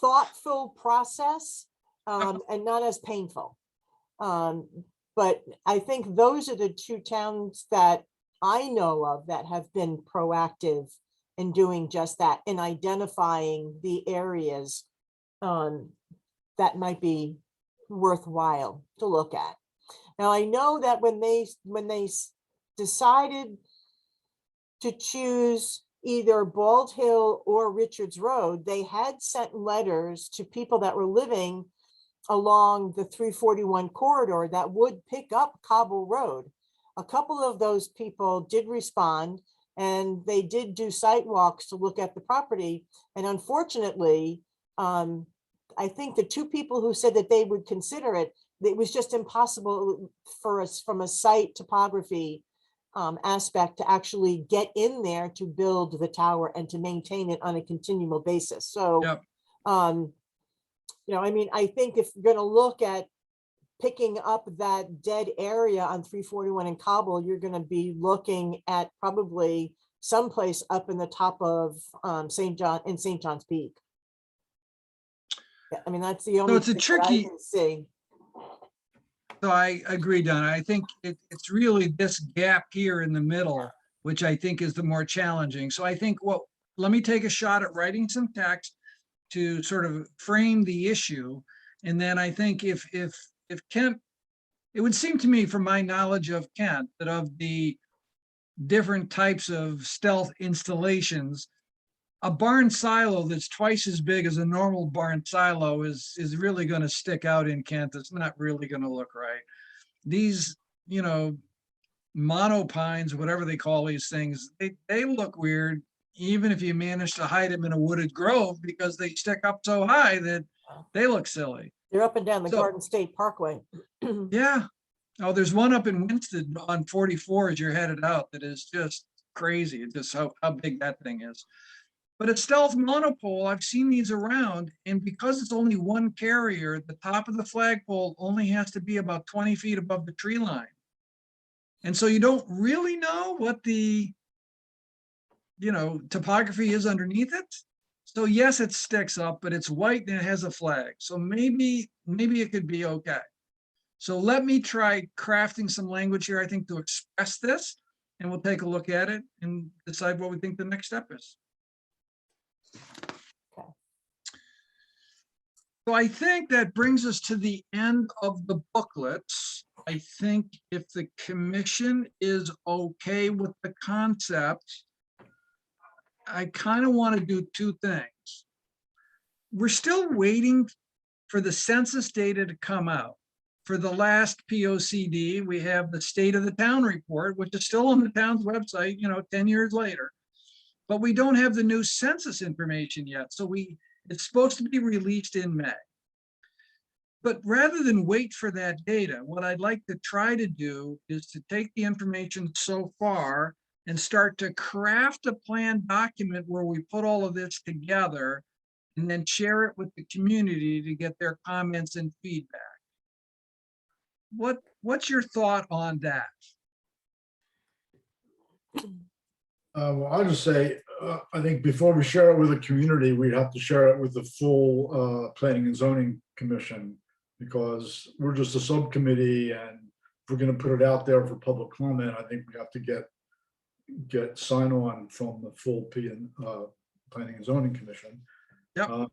thoughtful process and not as painful. But I think those are the two towns that I know of that have been proactive in doing just that, in identifying the areas that might be worthwhile to look at. Now, I know that when they decided to choose either Bald Hill or Richards Road, they had sent letters to people that were living along the 341 corridor that would pick up Cobble Road. A couple of those people did respond, and they did do site walks to look at the property. And unfortunately, I think the two people who said that they would consider it, it was just impossible for us from a site topography aspect to actually get in there to build the tower and to maintain it on a continual basis. So, Yep. you know, I mean, I think if you're going to look at picking up that dead area on 341 and Cobble, you're going to be looking at probably someplace up in the top of St. John's Peak. Yeah, I mean, that's the only it's a thing that I tricky- can see. So I agree, Donna. I think it's really this gap here in the middle, which I think is the more challenging. So I think, well, let me take a shot at writing some text to sort of frame the issue. And then I think if Kent, it would seem to me from my knowledge of Kent, that of the different types of stealth installations, a barn silo that's twice as big as a normal barn silo is really going to stick out in Kent. It's not really going to look right. These, you know, monopines, whatever they call these things, they look weird, even if you manage to hide them in a wooded grove, because they stick up so high that they look silly. They're up and down the So- Garden State Parkway. Yeah. Oh, there's one up in Winston on 44 as you're headed out that is just crazy. It's just how big that thing is. But a stealth monopole, I've seen these around, and because it's only one carrier, the top of the flagpole only has to be about 20 feet above the tree line. And so you don't really know what the, you know, topography is underneath it. So yes, it sticks up, but it's white and it has a flag. So maybe it could be okay. So let me try crafting some language here, I think, to express this, and we'll take a look at it and decide what we think the next step is. So I think that brings us to the end of the booklets. I think if the commission is okay with the concept, I kind of want to do two things. We're still waiting for the census data to come out. For the last POCD, we have the state of the town report, which is still on the town's website, you know, 10 years later. But we don't have the new census information yet. So it's supposed to be released in May. But rather than wait for that data, what I'd like to try to do is to take the information so far and start to craft a plan document where we put all of this together and then share it with the community to get their comments and feedback. What's your thought on that? Well, I'll just say, I think before we share it with the community, we'd have to share it with the full Planning and Zoning Commission, because we're just a subcommittee, and if we're going to put it out there for public comment, I think we have to get sign on from the full Planning and Zoning Commission. Yep.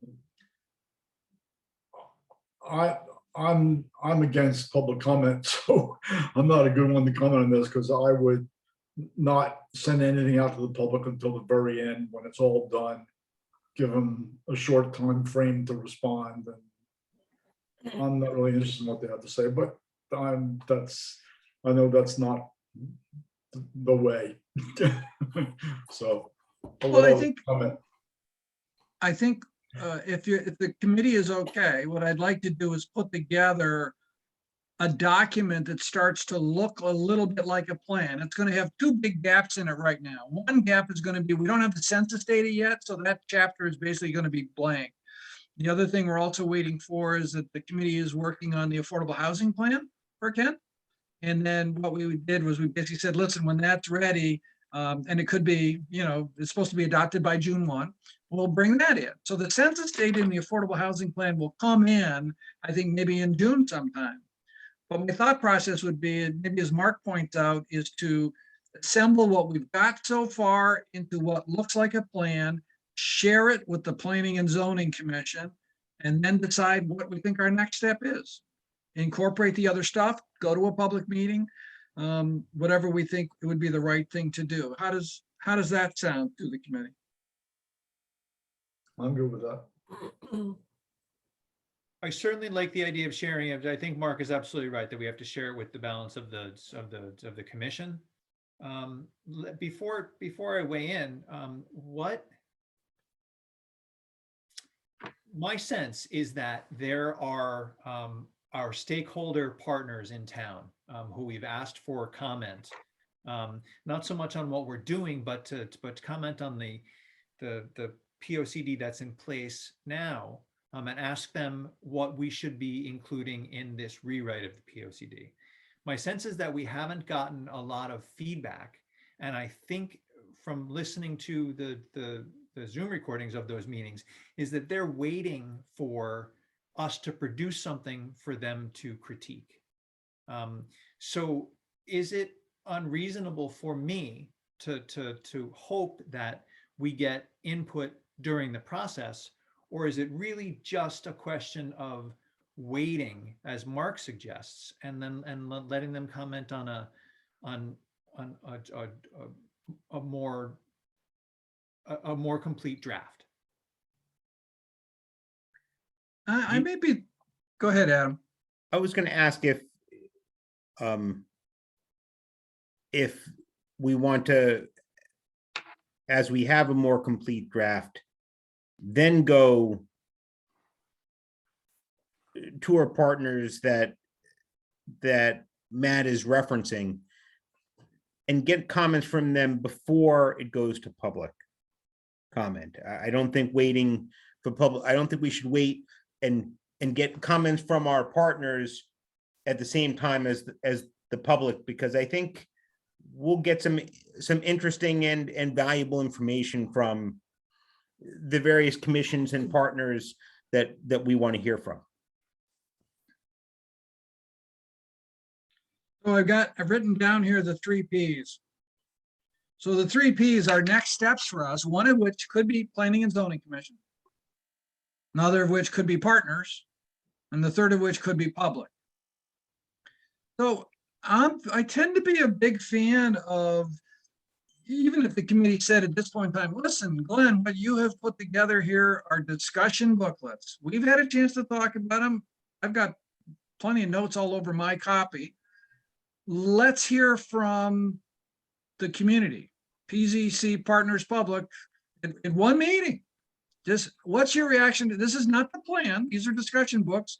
I'm against public comment, so I'm not a good one to comment on this, because I would not send anything out to the public until the very end, when it's all done. Give them a short time frame to respond, and I'm not really interested in what they have to say, but I know that's not the way. So, Well, I think if the committee is okay, what I'd like to do is put together a document that starts to look a little bit like a plan. It's going to have two big gaps in it right now. One gap is going to be, we don't have the census data yet, so that chapter is basically going to be blank. The other thing we're also waiting for is that the committee is working on the affordable housing plan for Kent. And then what we did was we basically said, listen, when that's ready, and it could be, you know, it's supposed to be adopted by June 1. we'll bring that in. So the census data in the affordable housing plan will come in, I think maybe in June sometime. But my thought process would be, maybe as Mark points out, is to assemble what we've got so far into what looks like a plan, share it with the Planning and Zoning Commission, and then decide what we think our next step is. Incorporate the other stuff, go to a public meeting, whatever we think would be the right thing to do. How does that sound to the committee? I'm good with that. I certainly like the idea of sharing it. I think Mark is absolutely right that we have to share it with the balance of the commission. Before I weigh in, my sense is that there are our stakeholder partners in town who we've asked for comment, not so much on what we're doing, but to comment on the POCD that's in place now, and ask them what we should be including in this rewrite of the POCD. My sense is that we haven't gotten a lot of feedback, and I think from listening to the Zoom recordings of those meetings is that they're waiting for us to produce something for them to critique. So is it unreasonable for me to hope that we get input during the process, or is it really just a question of waiting, as Mark suggests, and letting them comment on a more complete draft? I maybe, go ahead, Adam. I was going to ask if we want to, as we have a more complete draft, then go to our partners that Matt is referencing and get comments from them before it goes to public comment. I don't think waiting for public, I don't think we should wait and get comments from our partners at the same time as the public, because I think we'll get some interesting and valuable information from the various commissions and partners that we want to hear from. So I've written down here the 3 Ps. So the 3 Ps are next steps for us, one of which could be Planning and Zoning Commission, another of which could be partners, and the third of which could be public. So I tend to be a big fan of, even if the committee said at this point in time, listen, Glenn, what you have put together here are discussion booklets. We've had a chance to talk about them. I've got plenty of notes all over my copy. Let's hear from the community, PZC, partners, public, in one meeting. Just what's your reaction to this? Is not the plan. These are discussion books.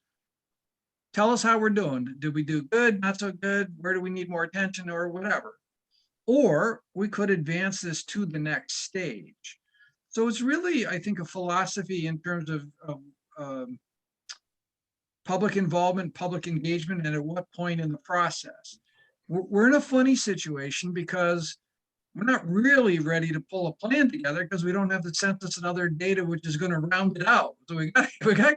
Tell us how we're doing. Did we do good? Not so good? Where do we need more attention or whatever? Or we could advance this to the next stage. So it's really, I think, a philosophy in terms of public involvement, public engagement, and at what point in the process. We're in a funny situation because we're not really ready to pull a plan together because we don't have the census and other data which is going to round it out. So we got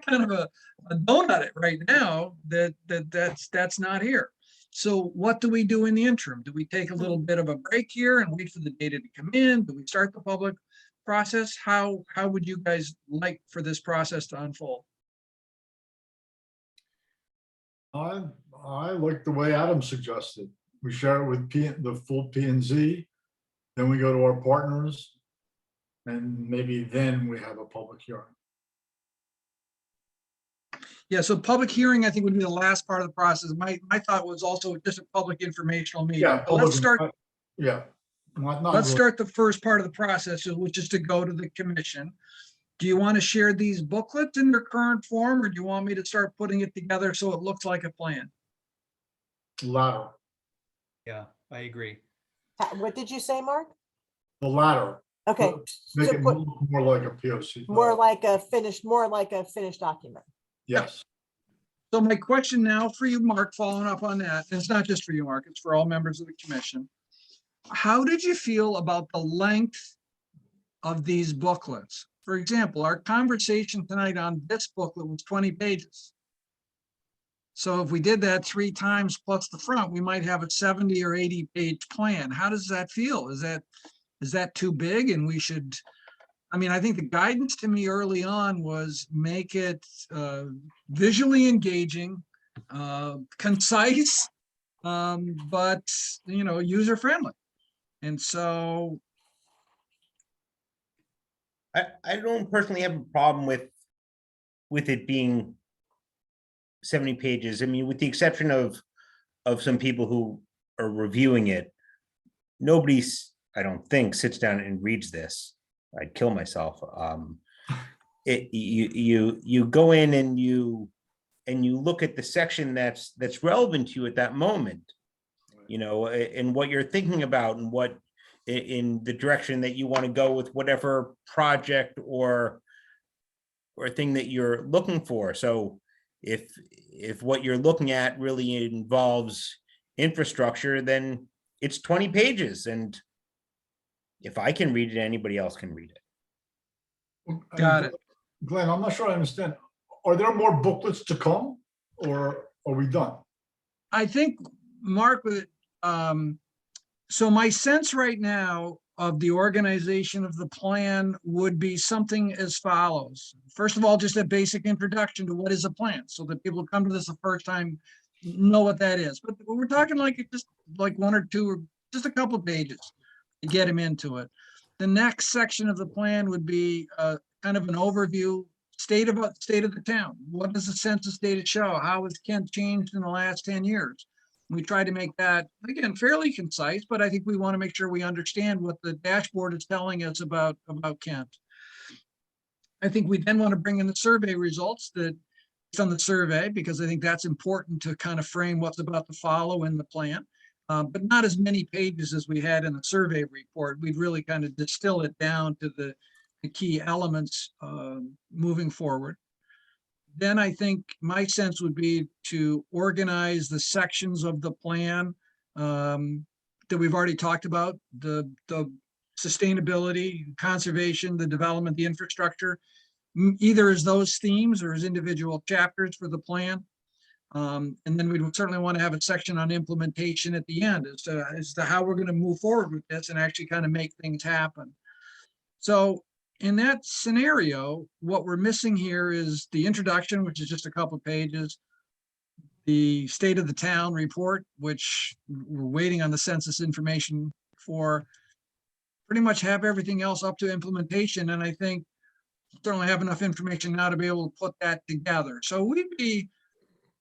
kind of a donut right now that's not here. So what do we do in the interim? Do we take a little bit of a break here and wait for the data to come in? Do we start the public process? How would you guys like for this process to unfold? I like the way Adam suggested. We share it with the full P&Z, then we go to our partners, and maybe then we have a public hearing. Yeah, so public hearing, I think, would be the last part of the process. My thought was also just a public informational meeting. Yeah, But let's start. Yeah. Not Let's really. start the first part of the process, which is to go to the commission. Do you want to share these booklets in their current form, or do you want me to start putting it together so it looks like a plan? Latter. Yeah, I agree. What did you say, Mark? The latter. Okay, Make so it put more like a POC. more like a finished document. Yes. So my question now for you, Mark, following up on that, and it's not just for you, Mark, it's for all members of the commission. How did you feel about the length of these booklets? For example, our conversation tonight on this booklet was 20 pages. So if we did that 3 times plus the front, we might have a 70 or 80-page plan. How does that feel? Is that too big? And we should, I mean, I think the guidance to me early on was make it visually engaging, concise, but, you know, user-friendly. And so, I don't personally have a problem with it being 70 pages. I mean, with the exception of some people who are reviewing it, nobody's, I don't think, sits down and reads this. I'd kill myself. You go in and you look at the section that's relevant to you at that moment, you know, and what you're thinking about and what in the direction that you want to go with whatever project or thing that you're looking for. So if what you're looking at really involves infrastructure, then it's 20 pages. And if I can read it, anybody else can read it. got it. Glenn, I'm not sure I understand. Are there more booklets to come, or are we done? I think, Mark, so my sense right now of the organization of the plan would be something as follows. First of all, just a basic introduction to what is a plan, so that people who come to this the first time know what that is. But we're talking like just like 1 or 2 or just a couple of pages to get them into it. The next section of the plan would be kind of an overview, state of the town. What does the census data show? How has Kent changed in the last 10 years? We try to make that, again, fairly concise, but I think we want to make sure we understand what the dashboard is telling us about Kent. I think we then want to bring in the survey results that it's on the survey, because I think that's important to kind of frame what's about to follow in the plan. But not as many pages as we had in the survey report. We'd really kind of distill it down to the key elements moving forward. Then I think my sense would be to organize the sections of the plan that we've already talked about, the sustainability, conservation, the development, the infrastructure, either as those themes or as individual chapters for the plan. And then we would certainly want to have a section on implementation at the end as to how we're going to move forward with this and actually kind of make things happen. So in that scenario, what we're missing here is the introduction, which is just a couple of pages, the state of the town report, which we're waiting on the census information for, pretty much have everything else up to implementation. And I think certainly have enough information now to be able to put that together. So we'd be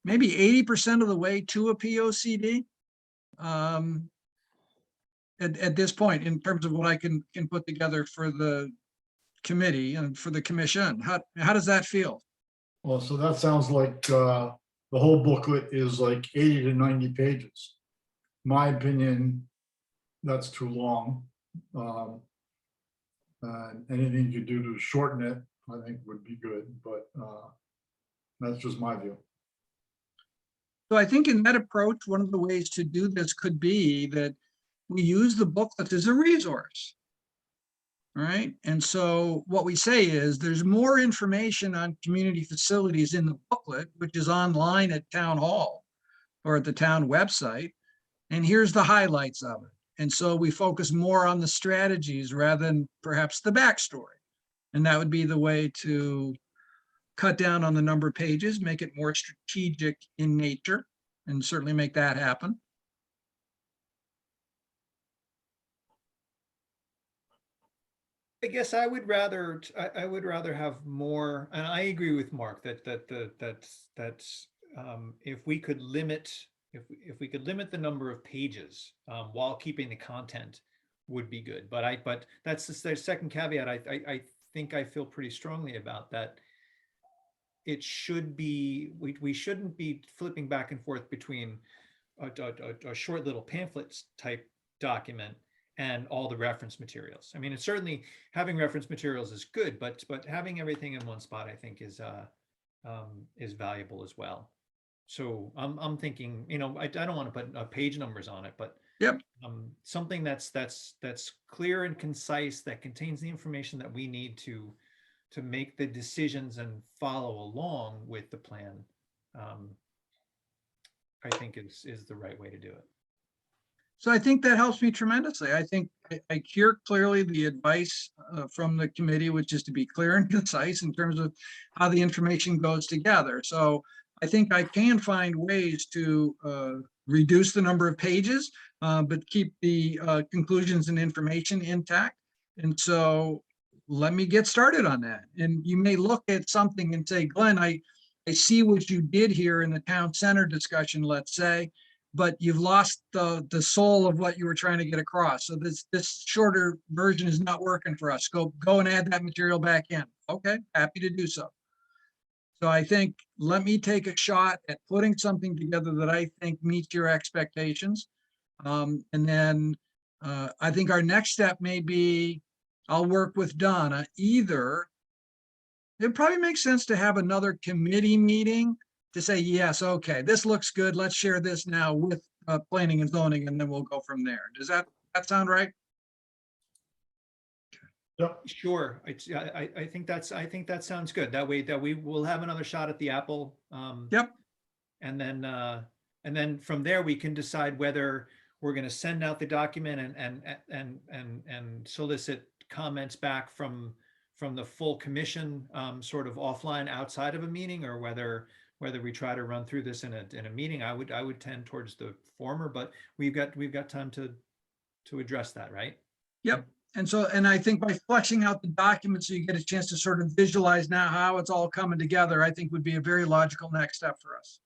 maybe 80% of the way to a POCD at this point, in terms of what I can put together for the committee and for the commission. How does that feel? Well, so that sounds like the whole booklet is like 80 to 90 pages. My opinion, that's too long. Anything you do to shorten it, I think would be good, but that's just my view. So I think in that approach, one of the ways to do this could be that we use the booklet as a resource. Right. And so what we say is there's more information on community facilities in the booklet, which is online at Town Hall or at the town website. And here's the highlights of it. And so we focus more on the strategies rather than perhaps the backstory. And that would be the way to cut down on the number of pages, make it more strategic in nature, and certainly make that happen. I guess I would rather have more, and I agree with Mark that's if we could limit the number of pages while keeping the content would be good. But that's the second caveat. I think I feel pretty strongly about that. It should be, we shouldn't be flipping back and forth between a short little pamphlets type document and all the reference materials. I mean, it's certainly having reference materials is good, but having everything in one spot, I think, is valuable as well. So I'm thinking, you know, I don't want to put page numbers on it, but Yep. Something that's clear and concise, that contains the information that we need to make the decisions and follow along with the plan, I think is the right way to do it. So I think that helps me tremendously. I think I hear clearly the advice from the committee, which is to be clear and concise in terms of how the information goes together. So I think I can find ways to reduce the number of pages, but keep the conclusions and information intact. And so let me get started on that. And you may look at something and say, Glenn, I see what you did here in the town center discussion, let's say, but you've lost the soul of what you were trying to get across. So this shorter version is not working for us. Go and add that material back in. Okay, happy to do so. So I think, let me take a shot at putting something together that I think meets your expectations. And then I think our next step may be, I'll work with Donna. Either it probably makes sense to have another committee meeting to say, yes, okay, this looks good. Let's share this now with planning and zoning, and then we'll go from there. Does that sound right? Yep. Sure, I think that sounds good. That way that we will have another shot at the apple. Yep. And then from there, we can decide whether we're going to send out the document and solicit comments back from the full commission, sort of offline outside of a meeting, or whether we try to run through this in a meeting. I would tend towards the former, but we've got time to address that, right? Yep. And I think by fleshing out the document so you get a chance to sort of visualize now how it's all coming together, I think would be a very logical next step for us.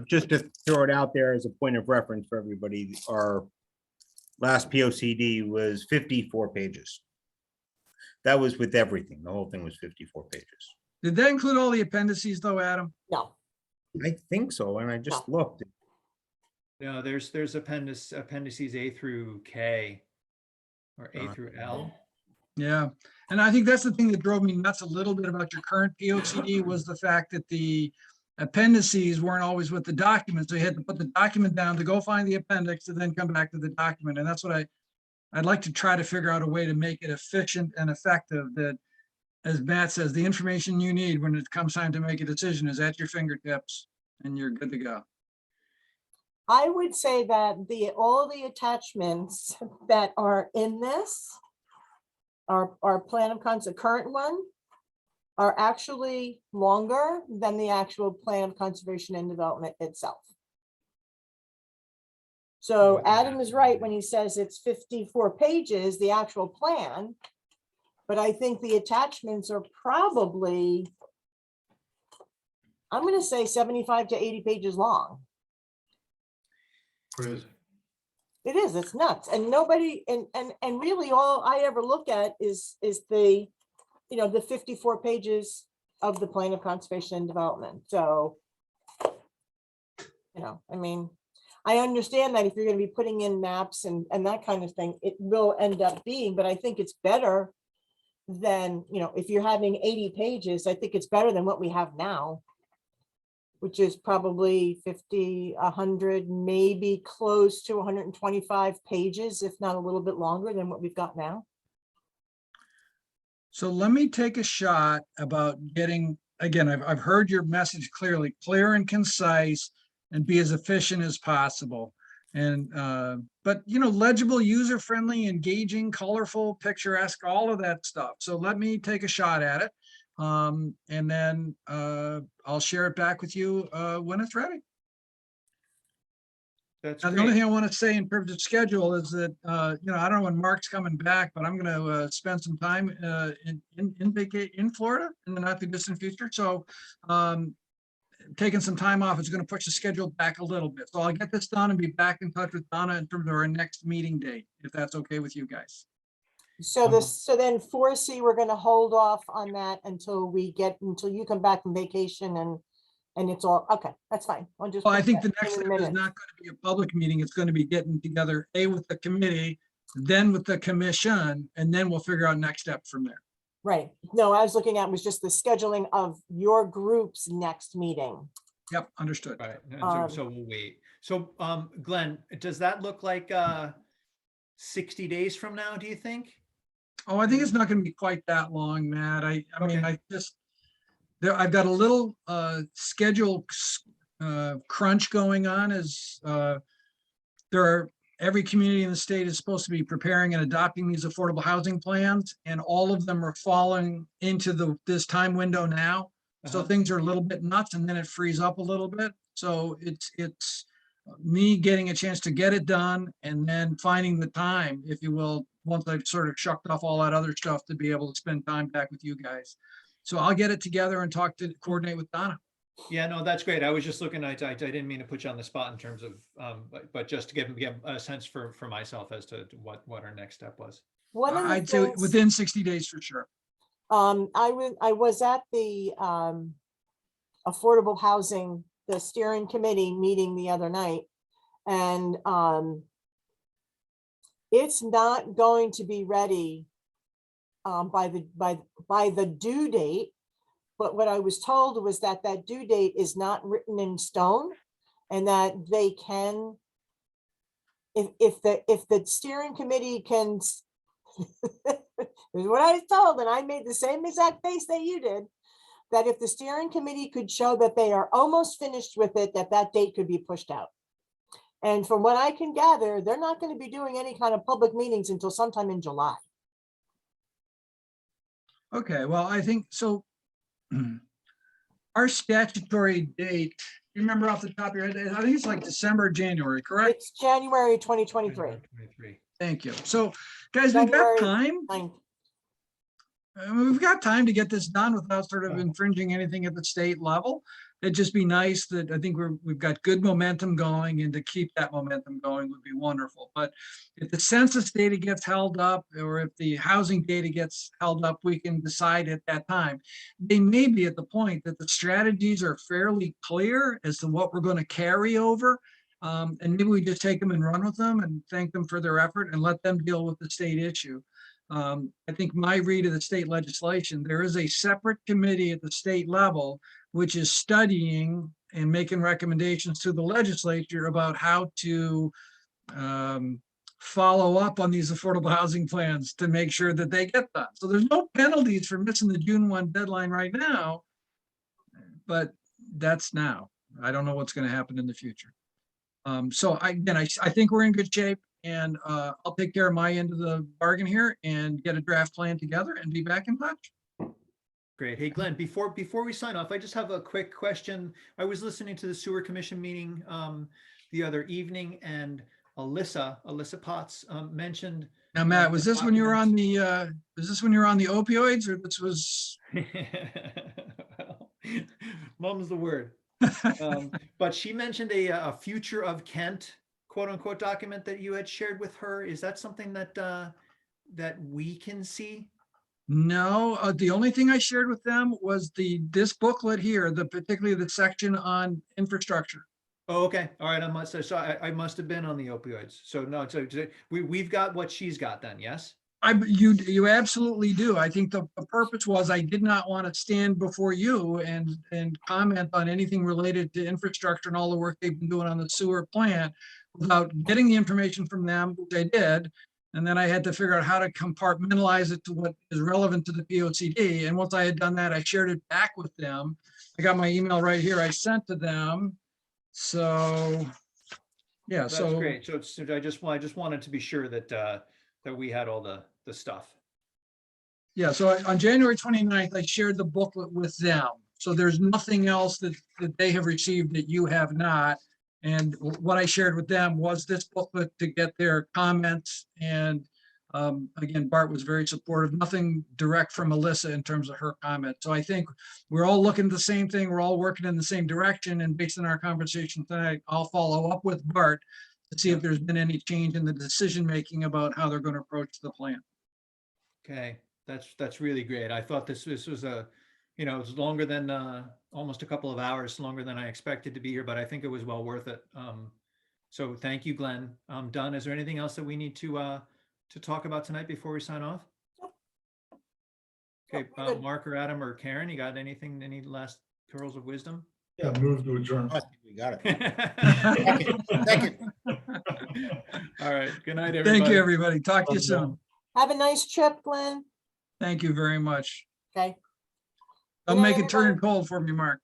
Just to throw it out there as a point of reference for everybody, our last POCD was 54 pages. That was with everything. The whole thing was 54 pages. Did that include all the appendices though, Adam? No, I think so, and I just looked. No, there's appendices A through K, or A through L. Yeah. And I think that's the thing that drove me nuts a little bit about your current POCD, was the fact that the appendices weren't always with the document. So you had to put the document down to go find the appendix and then come back to the document. And that's what I'd like to try to figure out a way to make it efficient and effective, that, as Matt says, the information you need when it comes time to make a decision is at your fingertips and you're good to go. I would say that all the attachments that are in this, our plan of concept, current one, are actually longer than the actual plan of conservation and development itself. So Adam is right when he says it's 54 pages, the actual plan, but I think the attachments are probably, I'm going to say 75 to 80 pages long. Crazy. It is, it's nuts. And nobody, and really all I ever look at is the, the 54 pages of the plan of conservation and development. So, I mean, I understand that if you're going to be putting in maps and that kind of thing, it will end up being, but I think it's better than, if you're having 80 pages, I think it's better than what we have now, which is probably 50, 100, maybe close to 125 pages, if not a little bit longer than what we've got now. So let me take a shot about getting, again, I've heard your message clearly, clear and concise, and be as efficient as possible. And, but legible, user-friendly, engaging, colorful, picturesque, all of that stuff. So let me take a shot at it. And then I'll share it back with you when it's ready. That's Now, the only great. thing I want to say in terms of schedule is that, I don't know when Mark's coming back, but I'm going to spend some time in Florida in the not too distant future. So taking some time off is going to push the schedule back a little bit. So I'll get this done and be back in touch with Donna in terms of our next meeting date, if that's okay with you guys. So then 4C, we're going to hold off on that until you come back from vacation and it's all, okay, that's fine. I'll just. Well, I put think that the next in step is minutes. not going to be a public meeting. It's going to be getting together, with the committee, then with the commission, and then we'll figure out next step from there. Right. No, I was looking at was just the scheduling of your group's next meeting. Yep, understood. Right, and so we'll wait. So Glenn, does that look like 60 days from now, do you think? Oh, I think it's not gonna be quite that long, Matt. I mean, Okay. I just, I've got a little schedule crunch going on as every community in the state is supposed to be preparing and adopting these affordable housing plans, and all of them are falling into this time window now. So Uh-huh. things are a little bit nuts, and then it frees up a little bit. So it's me getting a chance to get it done and then finding the time, if you will, once I've sort of shucked off all that other stuff, to be able to spend time back with you guys. So I'll get it together and coordinate with Donna. Yeah, no, that's great. I was just looking, I didn't mean to put you on the spot in terms of, but just to give a sense for myself as to what our next step was. One of the I'd say things, within 60 days for sure. I was at the affordable housing, the steering committee meeting the other night. And it's not going to be ready by the due date. But what I was told was that due date is not written in stone, and that they can, if the steering committee can, is what I was told, and I made the same exact face that you did, that if the steering committee could show that they are almost finished with it, that date could be pushed out. And from what I can gather, they're not going to be doing any kind of public meetings until sometime in July. Okay, well, I think so. Our statutory date, you remember off the top of your head, I think it's like December, January, correct? It's January 2023. 23. Thank you. So guys, we've got January time. 9th. We've got time to get this done without sort of infringing anything at the state level. It'd just be nice that, I think we've got good momentum going, and to keep that momentum going would be wonderful. But if the census data gets held up, or if the housing data gets held up, we can decide at that time. They may be at the point that the strategies are fairly clear as to what we're going to carry over. And maybe we just take them and run with them and thank them for their effort and let them deal with the state issue. I think my read of the state legislation, there is a separate committee at the state level which is studying and making recommendations to the legislature about how to follow up on these affordable housing plans to make sure that they get done. So there's no penalties for missing the June 1 deadline right now, but that's now. I don't know what's going to happen in the future. So I think we're in good shape, and I'll take care of my end of the bargain here and get a draft plan together and be back in touch. Great. Hey, Glenn, before we sign off, I just have a quick question. I was listening to the sewer commission meeting the other evening, and Alyssa Potts mentioned. Now, Matt, was this when you were on the opioids, or this was? Well, mum's the word. But she mentioned a future of Kent, quote unquote, document that you had shared with her. Is that something that we can see? No, the only thing I shared with them was this booklet here, particularly the section on infrastructure. Oh, okay. All right. I must have been on the opioids. So no, so we've got what she's got then. Yes. You absolutely do. I think the purpose was, I did not want to stand before you and comment on anything related to infrastructure and all the work they've been doing on the sewer plant without getting the information from them, which I did. And then I had to figure out how to compartmentalize it to what is relevant to the POCD. And once I had done that, I shared it back with them. I got my email right here. I sent to them. So, yeah. That's so great. So I just wanted to be sure that we had all the stuff. Yeah, so on January 29th, I shared the booklet with them. So there's nothing else that they have received that you have not. And what I shared with them was this booklet to get their comments. And again, Bart was very supportive, nothing direct from Alyssa in terms of her comment. So I think we're all looking at the same thing. We're all working in the same direction. And based on our conversation tonight, I'll follow up with Bart to see if there's been any change in the decision-making about how they're going to approach the plan. Okay, that's really great. I thought this was it was longer than almost a couple of hours longer than I expected to be here, but I think it was well worth it. So thank you, Glenn. Dunn, is there anything else that we need to talk about tonight before we sign off? Okay, Mark or Adam or Karen, you got anything? Any last pearls of wisdom? Yeah, move to adjourn. We got it. Second. All right. Good night, everybody. Thank you, everybody. Talk to you soon. Have a nice trip, Glenn. Thank you very much. Okay. Don't Good make night, it turn everybody. cold for me, Mark.